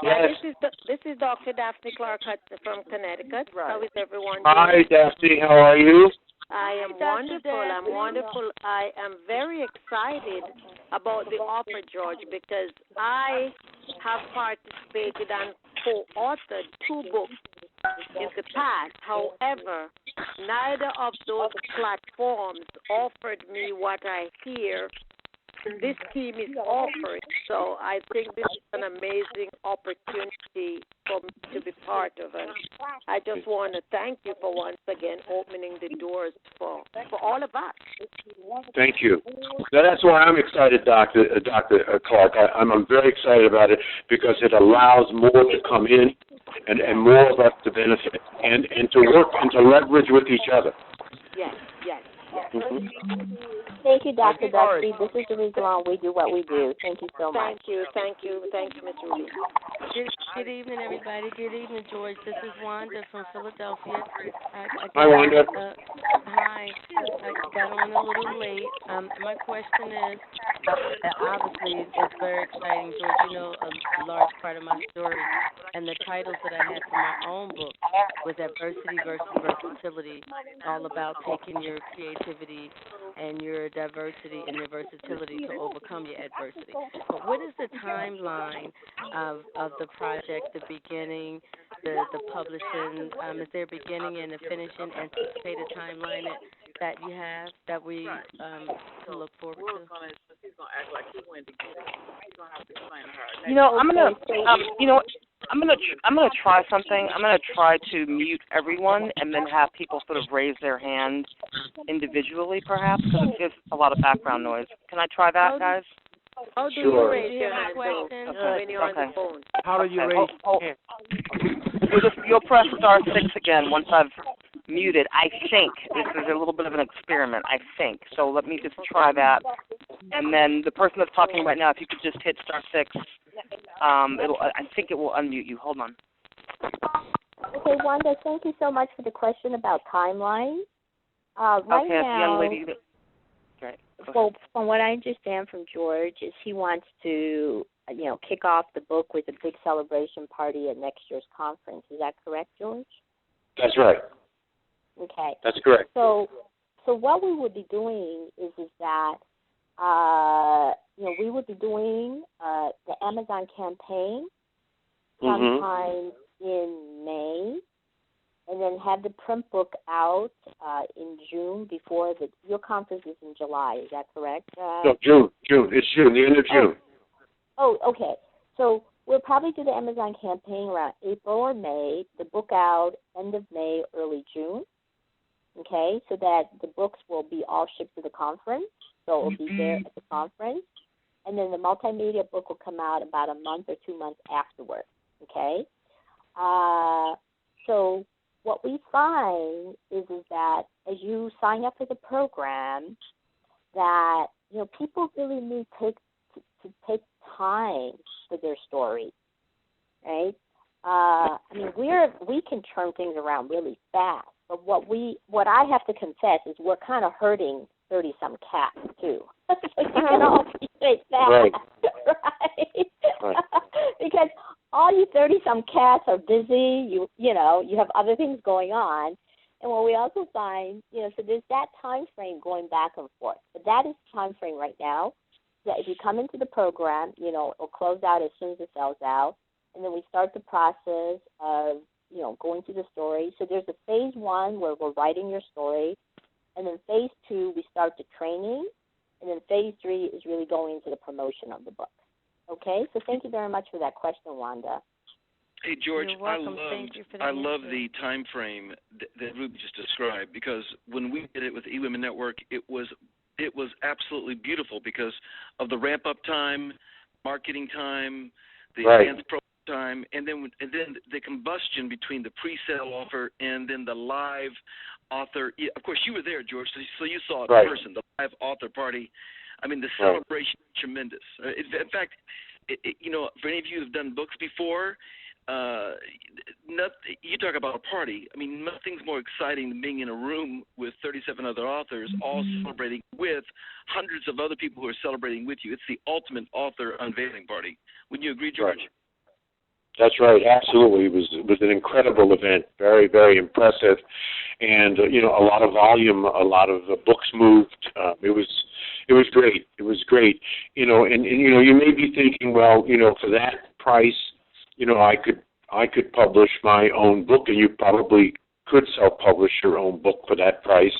Yes. Yes. This is Dr. Daphne Clark from Connecticut. Right. How is everyone doing? Hi, Daphne. How are you? I am wonderful. I'm wonderful. I am very excited about the offer, George, because I have participated and co-authored 2 books in the past. However, neither of those platforms offered me what I hear this team is offered. So I think this is an amazing opportunity for me to be part of it. I just want to thank you for once again opening the doors for all of us. Thank you. Now, that's why I'm excited, Dr. Clark. I'm very excited about it because it allows more to come in and more of us to benefit and to work and to leverage with each other. Yes. Mm-hmm. Thank you, Dr. Dusty. This is the reason why we do what we do. Thank you so much. Thank you, Ms. Ruby. Good evening, everybody. Good evening, George. This is Wanda from Philadelphia. Hi, Wanda. Hi. I got on a little late. My question is, obviously, it's very exciting, George. You know, a large part of my story and the titles that I had for my own book was Adversity versus Versatility, all about taking your creativity and your diversity and your versatility to overcome your adversity. But what is the timeline of the project, the beginning, the publishing? Is there a beginning and a finishing, anticipated timeline that you have that we can look forward to? I'm gonna try something. I'm gonna try to mute everyone and then have people sort of raise their hand individually, perhaps, because it gives a lot of background noise. Can I try that, guys? How do Sure. you raise your hand when you're on the phone? How do you raise your hand? You'll press *6 again once I've muted. I think this is a little bit of an experiment. I think so. Let me just try that, and then the person that's talking right now, if you could just hit *6, I think it will unmute you. Hold on. Okay, Wanda, thank you so much for the question about timeline. Right okay, now, the young lady. Right. So from what I understand from George is he wants to, kick off the book with a big celebration party at next year's conference. Is that correct, George? That's right. Okay. That's correct. So what we would be doing is that, we would be doing the Amazon campaign sometime in May, and then have the print book out in June before your conference is in July. Is that correct? No, June. It's June, the end of June. Oh, okay. So we'll probably do the Amazon campaign around April or May, the book out end of May, early June, okay, so that the books will be all shipped to the conference, so it will be there at the conference. And then the multimedia book will come out about a month or 2 months afterward, okay? So what we find is that as you sign up for the program, that, people really need to take time for their story, right? We can turn things around really fast, but what I have to confess is we're kind of hurting 30-some cats, too. So you can all appreciate that, right? Right. Because all you 30-some cats are busy. You know, you have other things going on. And what we also find, you know, so there's that time frame going back and forth. But that is the time frame right now that if you come into the program, you know, it'll close out as soon as it sells out. And then we start the process of, you know, going through the story. So there's a phase 1 where we're writing your story. And then phase 2, we start the training. And then phase 3 is really going into the promotion of the book. Okay? So thank you very much for that question, Wanda. Hey, George, You're welcome. Thank you for the I love answer. the time frame that Ruby just described, because when we did it with the eWomen Network, it was absolutely beautiful because of the ramp-up time, marketing time, the advanced pro time, and then the combustion between the pre-sale offer and then the live author. Of course, you were there, George, so you saw it in person, the live author party. I mean, the celebration is tremendous. In fact, you know, for any of you who have done books before, you talk about a party. I mean, nothing's more exciting than being in a room with 37 other authors, all celebrating with hundreds of other people who are celebrating with you. It's the ultimate author unveiling party. Wouldn't you agree, George? Right. That's right. Absolutely. It was an incredible event. Very, very impressive. And, you know, a lot of volume, a lot of books moved. It was great. It was great. You know, and, you know, you may be thinking, well, you know, for that price, you know, I could publish my own book, and you probably could self-publish your own book for that price.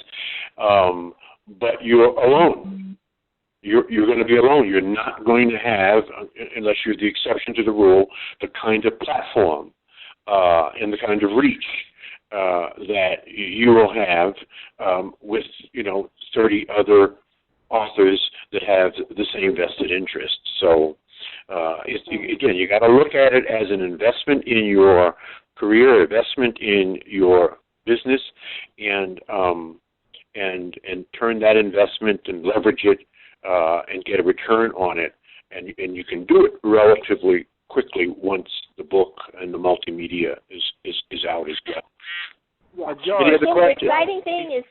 But you're alone. You're going to be alone. You're not going to have, unless you're the exception to the rule, the kind of platform and the kind of reach that you will have with, you know, 30 other authors that have the same vested interest. So, again, you got to look at it as an investment in your career, investment in your business, and turn that investment and leverage it and get a return on it. And you can do it relatively quickly once the book and the multimedia is out as well. Yeah. Any other questions? The exciting thing is,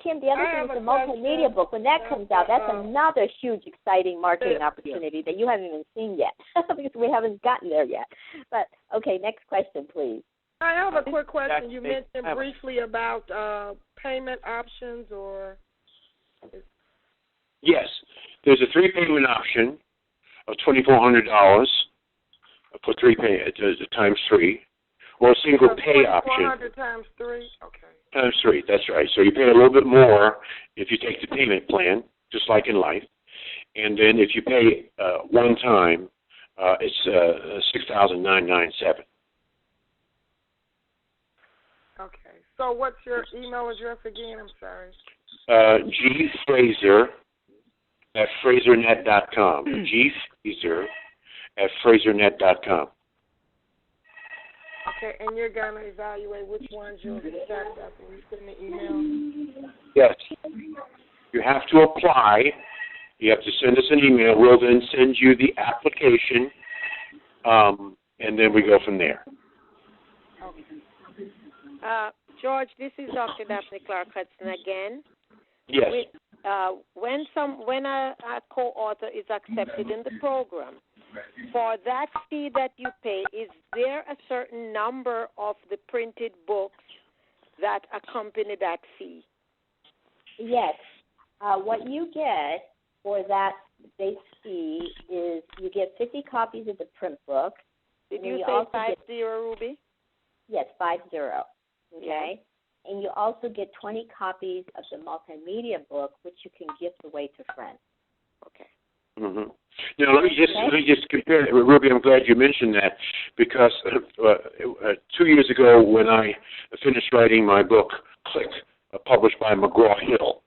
Kim, the other thing is the multimedia book. When that comes out, that's another huge, exciting marketing opportunity that you haven't even seen yet because we haven't gotten there yet. But, okay, next question, please. I have a quick question. You mentioned briefly about payment options or... Yes. There's a 3-payment option of $2,400 for 3 times 3. Or a single pay option. 400 times 3? Okay. Times 3, that's right. So you pay a little bit more if you take the payment plan, just like in life. And then if you pay one time, it's $6,997. Okay. So what's your email address again? I'm sorry. G. Fraser at FraserNet.com. G. Fraser at FraserNet.com. Okay, and you're going to evaluate which ones you'll accept after you send the email? Yes. You have to apply. You have to send us an email. We'll then send you the application, and then we go from there. George, this is Dr. Daphne Clark Hudson again. Yes. When a co-author is accepted in the program, for that fee that you pay, is there a certain number of the printed books that accompany that fee? Yes. What you get for that base fee is you get 50 copies of the print book. Did you say 50, Ruby? Yes, 50. Okay. Yeah. And you also get 20 copies of the multimedia book, which you can gift away to friends. Okay. Mm-hmm. Now, let me just compare it. Ruby, I'm glad you mentioned that because 2 years ago when I finished writing my book, Click, published by McGraw-Hill,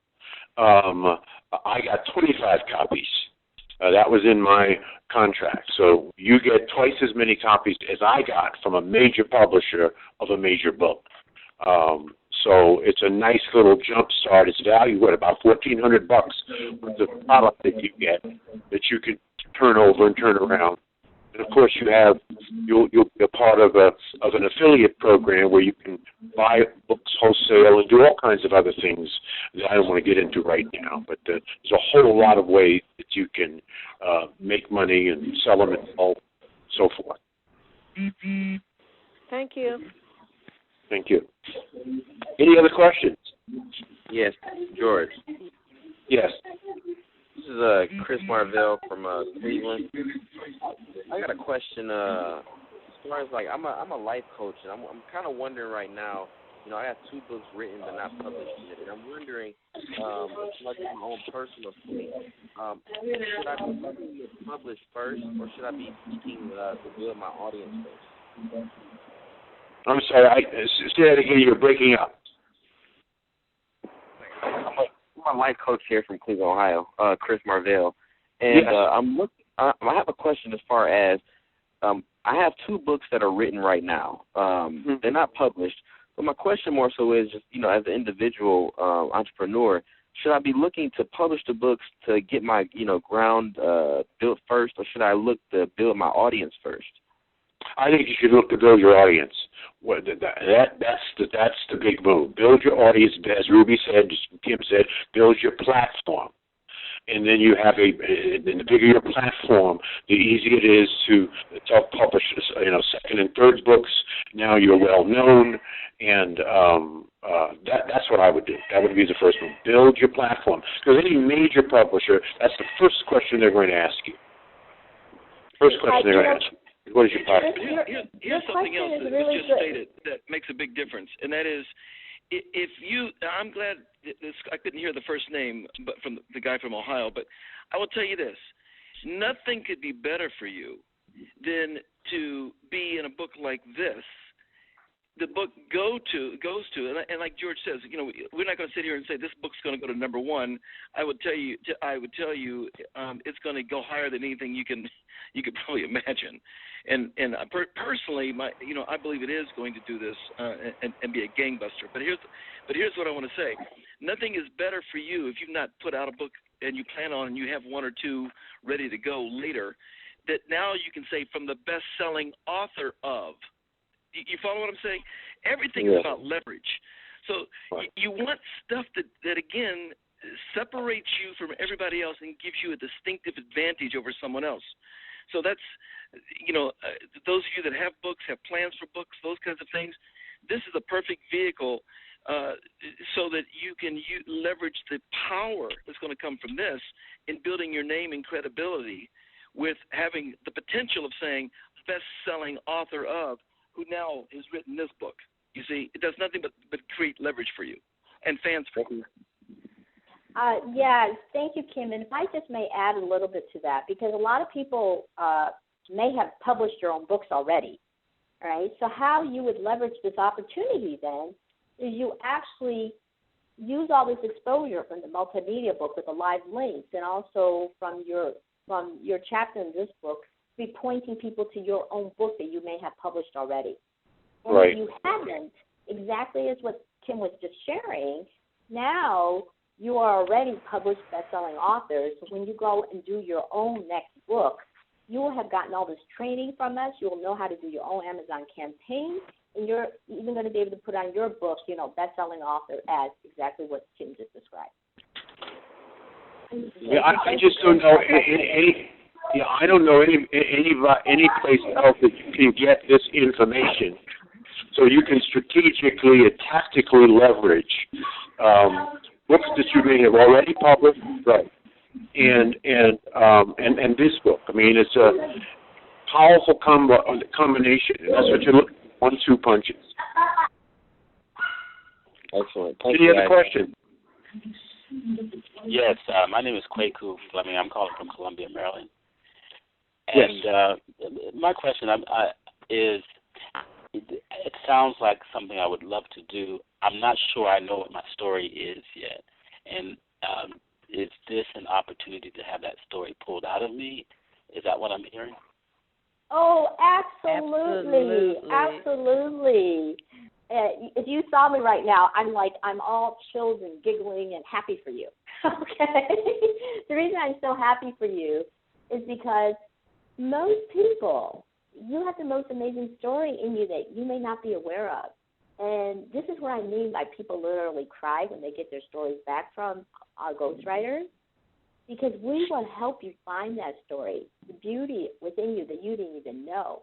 I got 25 copies. That was in my contract. So you get twice as many copies as I got from a major publisher of a major book. So it's a nice little jump start. It's valued about $1,400 with the product that you get that you can turn over and turn around. And of course, you'll be a part of an affiliate program where you can buy books wholesale and do all kinds of other things that I don't want to get into right now. But there's a whole lot of ways that you can make money and sell them and so forth. Thank you. Thank you. Any other questions? Yes, George. Yes. This is Chris Marvell from Cleveland. I got a question. As far as like, I'm a life coach, and I'm kind of wondering right now. You know, I have 2 books written but not published yet, and I'm wondering, like my own personal thing, should I be looking to publish first, or should I be seeking to build my audience first? I'm sorry. Say that again. You're breaking up. I'm a life coach here from Cleveland, Ohio, Chris Marvell, and yes. I have a question as far as I have 2 books that are written right now. They're not published, but my question more so is just, you know, as an individual entrepreneur, should I be looking to publish the books to get my, you know, ground built first, or should I look to build my audience first? I think you should look to build your audience. That's the big move. Build your audience, as Ruby said, Kim said, build your platform. And then you have the bigger your platform, the easier it is to self-publish, you know, second and third books. Now you're well known, and that's what I would do. That would be the first one. Build your platform. Because any major publisher, that's the first question they're going to ask you. First question they're going to ask you. What is your platform? Here's something else that was just stated that makes a big difference, and that is, if you, I'm glad I couldn't hear the first name, but from the guy from Ohio, but I will tell you this: nothing could be better for you than to be in a book like this. The book goes to, and like George says, you know, we're not going to sit here and say this book's going to go to number 1. I would tell you, it's going to go higher than anything you could probably imagine. And personally, I believe it is going to do this and be a gangbuster. But here's what I want to say: nothing is better for you if you've not put out a book and you plan on and you have 1 or 2 ready to go later. That now you can say from the best-selling author of. You follow what I'm saying? Everything is about leverage. So you want stuff that again separates you from everybody else and gives you a distinctive advantage over someone else. So that's, those of you that have books, have plans for books, those kinds of things, this is a perfect vehicle so that you can leverage the power that's going to come from this in building your name and credibility with having the potential of saying best-selling author of, who now has written this book. You see, it does nothing but create leverage for you and fans for you. Yeah, thank you, Kim. And if I just may add a little bit to that, because a lot of people may have published your own books already, right? So how you would leverage this opportunity then is you actually use all this exposure from the multimedia book with the live links, and also from your chapter in this book, be pointing people to your own book that you may have published already. And right. If you haven't, exactly as what Kim was just sharing, now you are already published best-selling authors. So when you go and do your own next book, you will have gotten all this training from us. You will know how to do your own Amazon campaign, and you're even going to be able to put on your book, best-selling author as exactly what Kim just described. Yeah, I just don't know any. Yeah, I don't know any place else that you can get this information, so you can strategically and tactically leverage books that you may have already published, right? And this book. I mean, it's a powerful combination, and that's what you're looking for, 1-2 punches. Excellent. Any other questions? Yes, my name is Kwaku Fleming. I'm calling from Columbia, Maryland. Yes. And my question is, it sounds like something I would love to do. I'm not sure I know what my story is yet. And is this an opportunity to have that story pulled out of me? Is that what I'm hearing? Oh, absolutely. If you saw me right now, I'm all chilled and giggling and happy for you. Okay? The reason I'm so happy for you is because most people, you have the most amazing story in you that you may not be aware of. And this is what I mean by people literally cry when they get their stories back from our ghostwriters, because we want to help you find that story, the beauty within you that you didn't even know.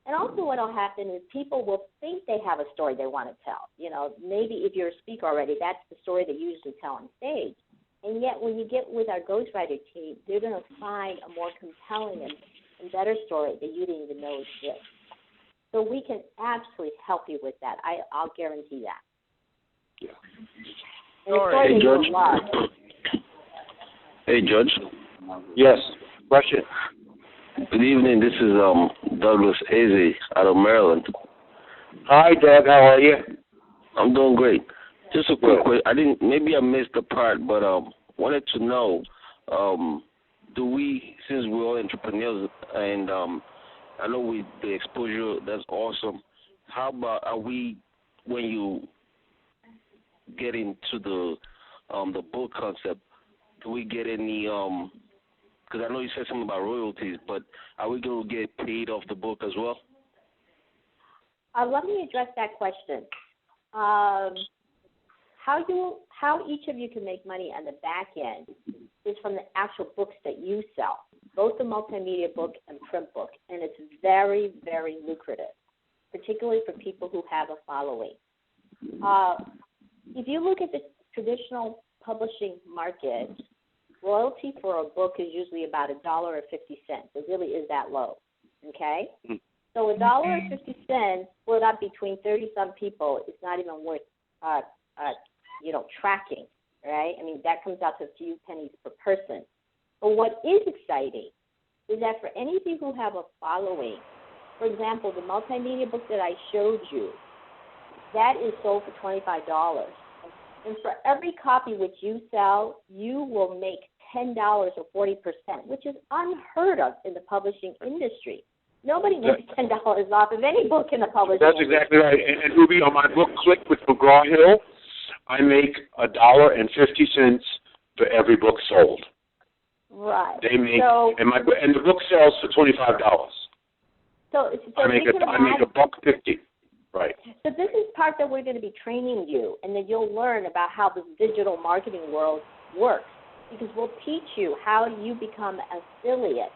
And also what will happen is people will think they have a story they want to tell. You know, maybe if you're a speaker already, that's the story they usually tell on stage. And yet when you get with our ghostwriter team, they're going to find a more compelling and better story that you didn't even know exists. So we can absolutely help you with that. I'll guarantee that. Yeah. Hey, Judge. Hey, Judge. Yes. Question. Good evening. This is Douglas Eze out of Maryland. Hi, Doug. How are you? I'm doing great. Just a quick question. Maybe I missed the part, but wanted to know, do we, since we're all entrepreneurs, and I know the exposure, that's awesome. How about when you get into the book concept, do we get any, because I know you said something about royalties, but are we going to get paid off the book as well? Let me address that question. How each of you can make money on the back end is from the actual books that you sell, both the multimedia book and print book, and it's very, very lucrative, particularly for people who have a following. If you look at the traditional publishing market, royalty for a book is usually about $1.50. It really is that low, okay? So $1.50 split up between 30-some people is not even worth, tracking, right? I mean, that comes out to a few pennies per person. But what is exciting is that for any of you who have a following, for example, the multimedia book that I showed you, that is sold for $25. And for every copy which you sell, you will make $10 or 40%, which is unheard of in the publishing industry. Nobody makes $10 off of any book in the publishing industry. That's exactly right. And Ruby, on my book, Click with McGraw-Hill, I make $1.50 for every book sold. Right. They make, and the book sells for $25. So I make $1.50. Right. So this is part that we're going to be training you, and then you'll learn about how the digital marketing world works, because we'll teach you how you become an affiliate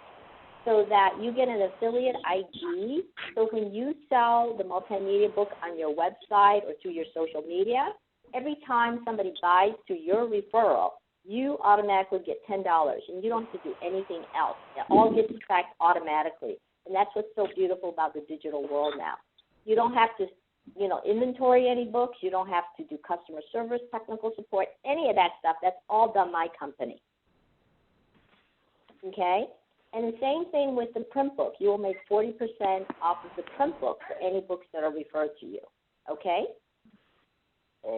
so that you get an affiliate ID. So when you sell the multimedia book on your website or through your social media, every time somebody buys through your referral, you automatically get $10, and you don't have to do anything else. It all gets tracked automatically, and that's what's so beautiful about the digital world now. You don't have to, inventory any books. You don't have to do customer service, technical support, any of that stuff. That's all done my company. Okay? And the same thing with the print book. You will make 40% off of the print book for any books that are referred to you. Okay?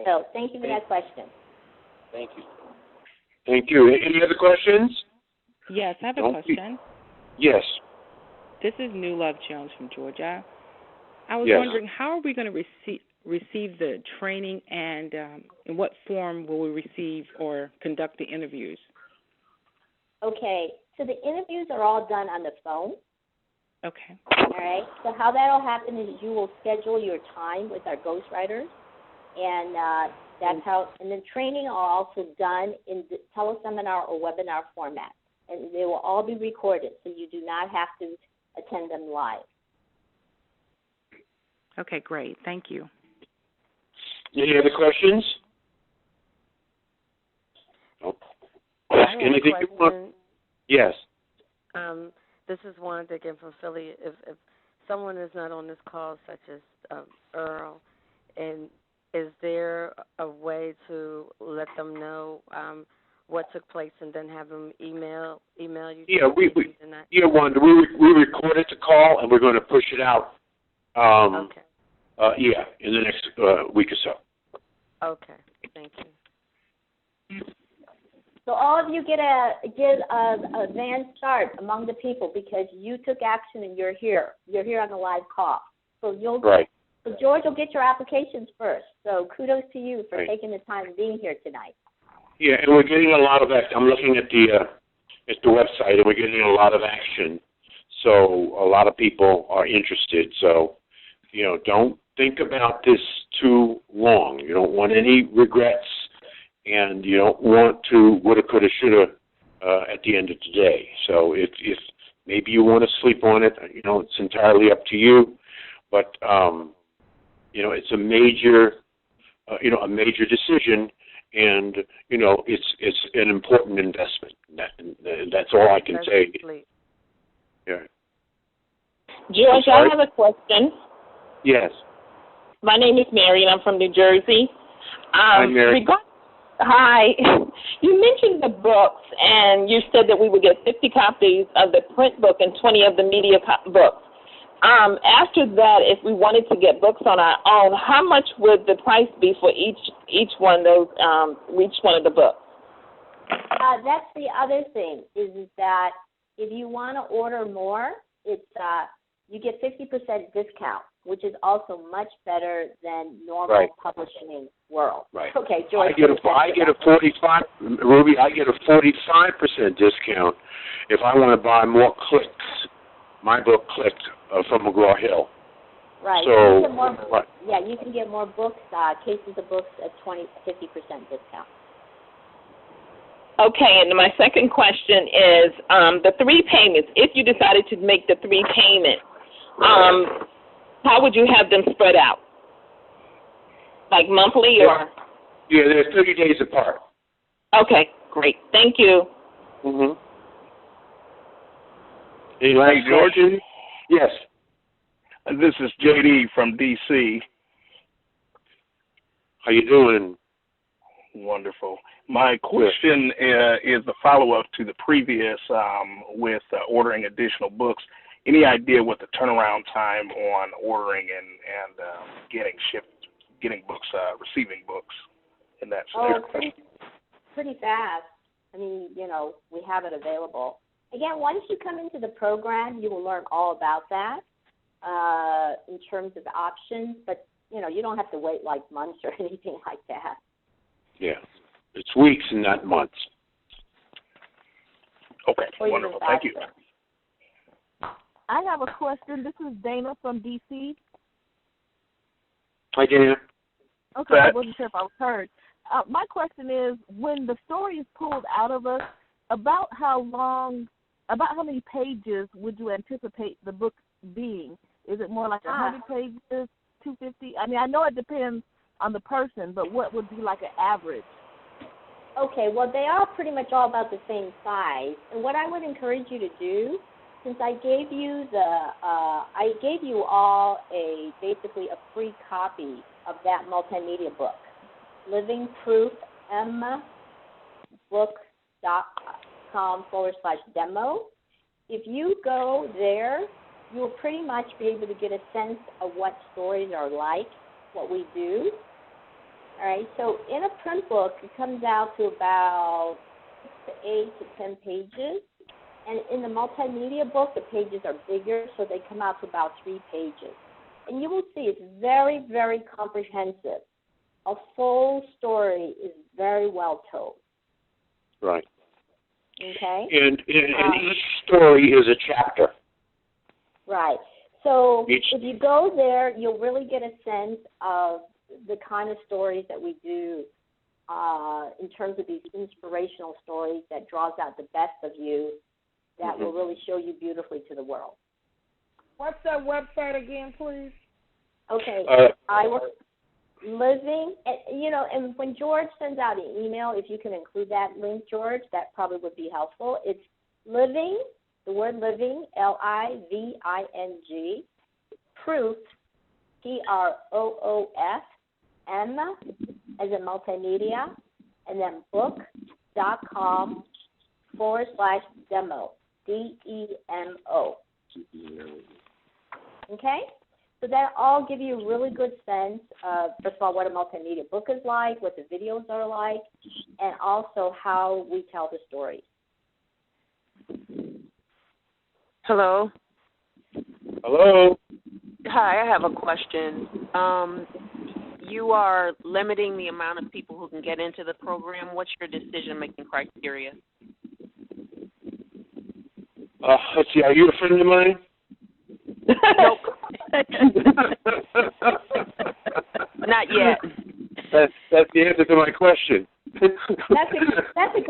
So thank you for that question. Thank you. Thank you. Any other questions? Yes, I have a question. Yes. This is New Love Jones from Georgia. I was wondering, how are we going to receive the training, and in what form will we receive or conduct the interviews? Okay, so the interviews are all done on the phone. Okay. All right, so how that will happen is you will schedule your time with our ghostwriters, and that's how, and then training are also done in the teleseminar or webinar format, and they will all be recorded, so you do not have to attend them live. Okay, great. Thank you. Any other questions? Anything you want? Yes. This is Wanda again from Philly. If someone is not on this call, such as Earl, and is there a way to let them know what took place and then have them email you? Yeah, Wanda, we recorded the call and we're going to push it out. Okay. In the next week or so. Okay, thank you. So all of you get a advanced start among the people because you took action and you're here. You're here on the live call. So So George will get your applications first. So kudos to you for taking the time and being here tonight. Yeah, and we're getting a lot of action. I'm looking at the website, and we're getting a lot of action. So a lot of people are interested. So, don't think about this too long. You don't want any regrets, and you don't want to woulda, coulda, shoulda at the end of the day. So if maybe you want to sleep on it, it's entirely up to you. But it's a major, a major decision, and it's an important investment. That's all I can say. Yeah. George, I have a question. Yes. My name is Mary, and I'm from New Jersey. Hi, Mary. Hi. You mentioned the books, and you said that we would get 50 copies of the print book and 20 of the media books. After that, if we wanted to get books on our own, how much would the price be for each one of those, each one of the books? That's the other thing, is that if you want to order more, it's you get 50% discount, which is also much better than normal publishing world. Right. Okay, George. I get a 45, Ruby. I get a 45% discount if I want to buy more clicks. My book clicked from McGraw-Hill. Right. So you can get more books, cases of books at 50% discount. Okay, and my second question is the 3 payments. If you decided to make the 3 payments, how would you have them spread out? Like monthly or? Yeah, they're 30 days apart. Okay, great. Thank you. Mm-hmm. Any last questions? Yes. This is JD from D.C. How you doing? Wonderful. My question is a follow-up to the previous with ordering additional books. Any idea what the turnaround time on ordering and getting books, receiving books in that space? Pretty fast. I mean, we have it available. Again, once you come into the program, you will learn all about that in terms of options. But, you don't have to wait like months or anything like that. Yeah. It's weeks and not months. Okay, wonderful. Thank you. I have a question. This is Dana from D.C. Hi, Dana. Okay, I wasn't sure if I was heard. My question is, when the story is pulled out of us, about how many pages would you anticipate the book being? Is it more like 100 pages, 250? I mean, I know it depends on the person, but what would be like an average? Okay, well, they are pretty much all about the same size. And what I would encourage you to do, since I gave you all basically a free copy of that multimedia book, Living Proof, book.com/demo. If you go there, you will pretty much be able to get a sense of what stories are like, what we do. All right, so in a print book, it comes out to about 6 to 8 to 10 pages. And in the multimedia book, the pages are bigger, so they come out to about 3 pages. And you will see it's very, very comprehensive. A full story is very well told. Right. Okay? And each story is a chapter. Right. So if you go there, you'll really get a sense of the kind of stories that we do in terms of these inspirational stories that draws out the best of you, that will really show you beautifully to the world. What's that website again, please? Okay. I will living, and when George sends out an email, if you can include that link, George, that probably would be helpful. It's living, the word living, LIVING, proof, PROOF, M as in multimedia, and then book.com/demo, DEMO. Okay? So that all give you a really good sense of, first of all, what a multimedia book is like, what the videos are like, and also how we tell the stories. Hello. Hello. Hi, I have a question. You are limiting the amount of people who can get into the program. What's your decision-making criteria? Let's see. Are you a friend of mine? Nope. Not yet. That's the answer to my question. That's a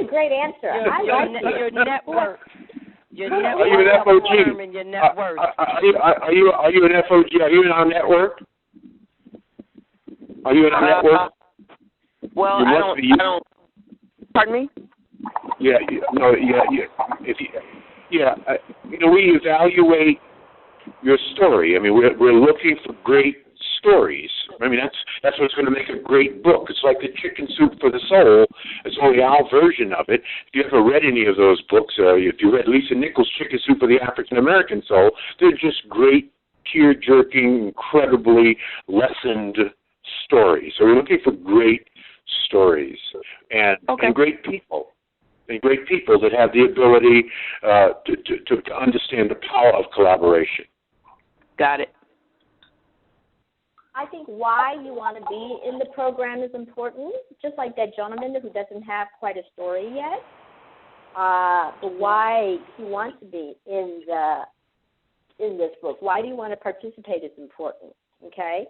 great answer. Your network. Your network. Are you an FOG? And your network. Are you an FOG? Are you in our network? Are you in our network? Well, I don't. Pardon me? Yeah. We evaluate your story. I mean, we're looking for great stories. I mean, that's what's going to make a great book. It's like the Chicken Soup for the Soul. It's only our version of it. If you ever read any of those books, if you read Lisa Nichols' Chicken Soup for the African American Soul, they're just great, tear-jerking, incredibly lessoned stories. So we're looking for great stories and great people. And great people that have the ability to understand the power of collaboration. Got it. I think why you want to be in the program is important, just like that gentleman who doesn't have quite a story yet. But why he wants to be in this book, why do you want to participate is important, okay?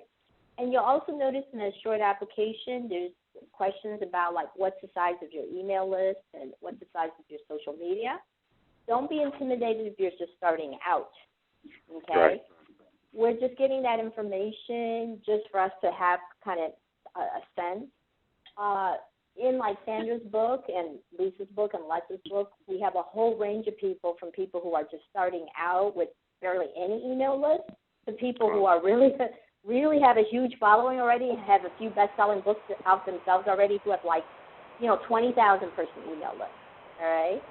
And you'll also notice in a short application, there's questions about, like, what's the size of your email list and what's the size of your social media. Don't be intimidated if you're just starting out, okay? Right. We're just getting that information just for us to have kind of a sense. In, like, Sandra's book and Lisa's book and Les's book, we have a whole range of people, from people who are just starting out with barely any email list to people who are really have a huge following already and have a few best-selling books out themselves already, who have, 20,000 person email list, all right?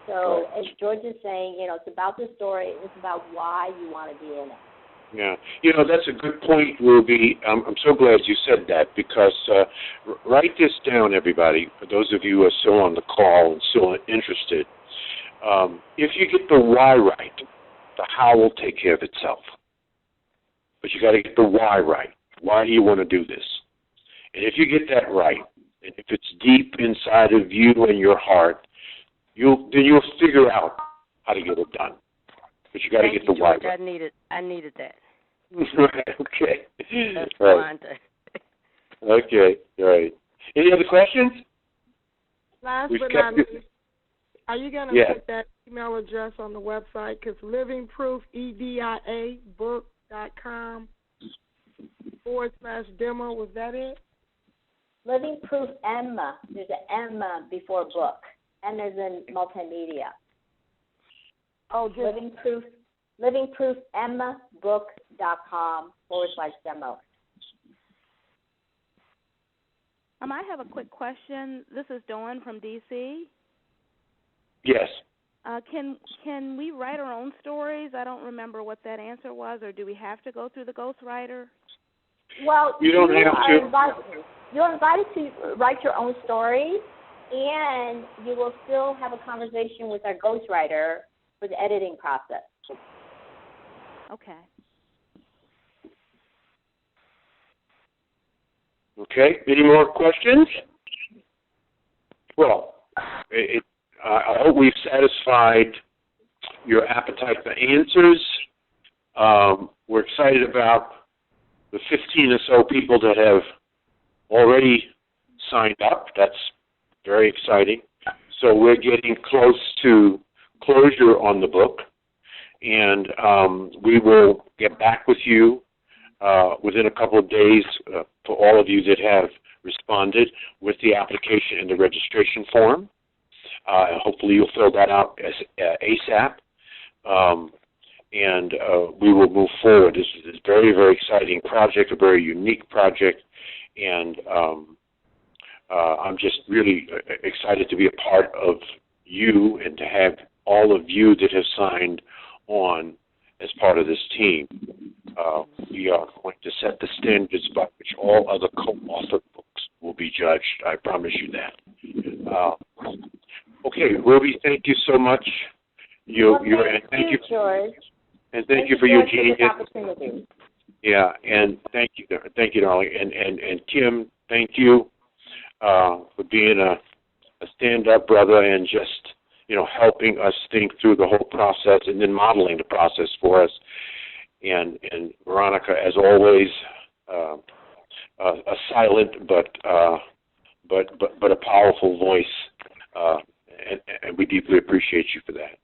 So as George is saying, it's about the story. It's about why you want to be in it. Yeah. That's a good point, Ruby. I'm so glad you said that, because write this down, everybody, for those of you who are still on the call and still interested. If you get the why right, the how will take care of itself. But you got to get the why right. Why do you want to do this? And if you get that right, and if it's deep inside of you and your heart, you'll figure out how to get it done. But you got to get the why right. I needed that. Okay. That's right. Okay. All right. Any other questions? Last but not least, are you going to put that email address on the website? Because livingproofediabook.com/demo, was that it? Living Proof M. There's an M before book. M is in multimedia. Oh, just livingproofmbook.com/demo. I have a quick question. This is Dawn from D.C. Yes. Can we write our own stories? I don't remember what that answer was, or do we have to go through the ghostwriter? Well, you don't have to. You're invited to write your own story, and you will still have a conversation with our ghostwriter for the editing process. Okay. Okay. Any more questions? Well, I hope we've satisfied your appetite for answers. We're excited about the 15 or so people that have already signed up. That's very exciting. So we're getting close to closure on the book, and we will get back with you within a couple of days for all of you that have responded with the application and the registration form. Hopefully you'll fill that out ASAP, and we will move forward. This is a very, very exciting project, a very unique project, and I'm just really excited to be a part of you and to have all of you that have signed on as part of this team. We are going to set the standards by which all other co-authored books will be judged. I promise you that. Okay, Ruby, thank you so much. Thank you, George. And thank you for your genius. Opportunity. Yeah, and thank you, darling. And Kim, thank you for being a stand-up brother and just helping us think through the whole process and then modeling the process for us. And Veronica, as always, a silent but a powerful voice, and we deeply appreciate you for that.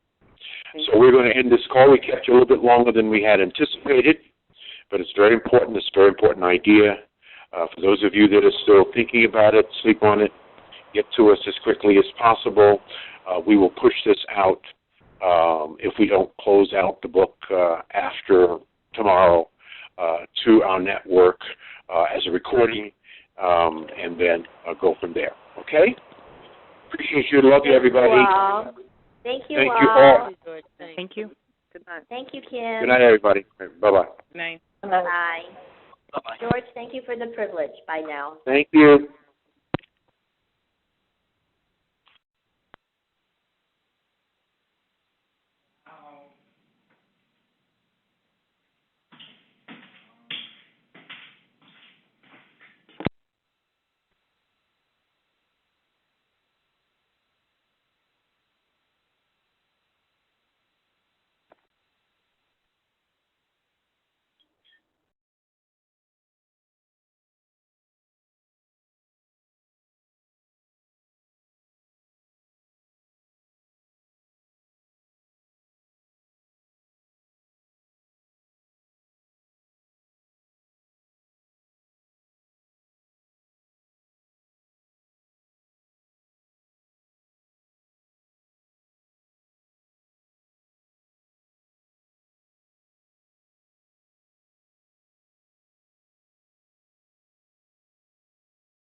So we're going to end this call. We kept you a little bit longer than we had anticipated, but it's very important. It's a very important idea. For those of you that are still thinking about it, sleep on it, get to us as quickly as possible. We will push this out if we don't close out the book after tomorrow to our network as a recording, and then go from there. Okay? Appreciate you. Love you, everybody. Wow. Thank you Thank all. you all. Thank you. Good night. Thank you, Kim. Good night, everybody. Bye-bye. Good night. Bye. George, thank you for the privilege. Bye now. Thank you.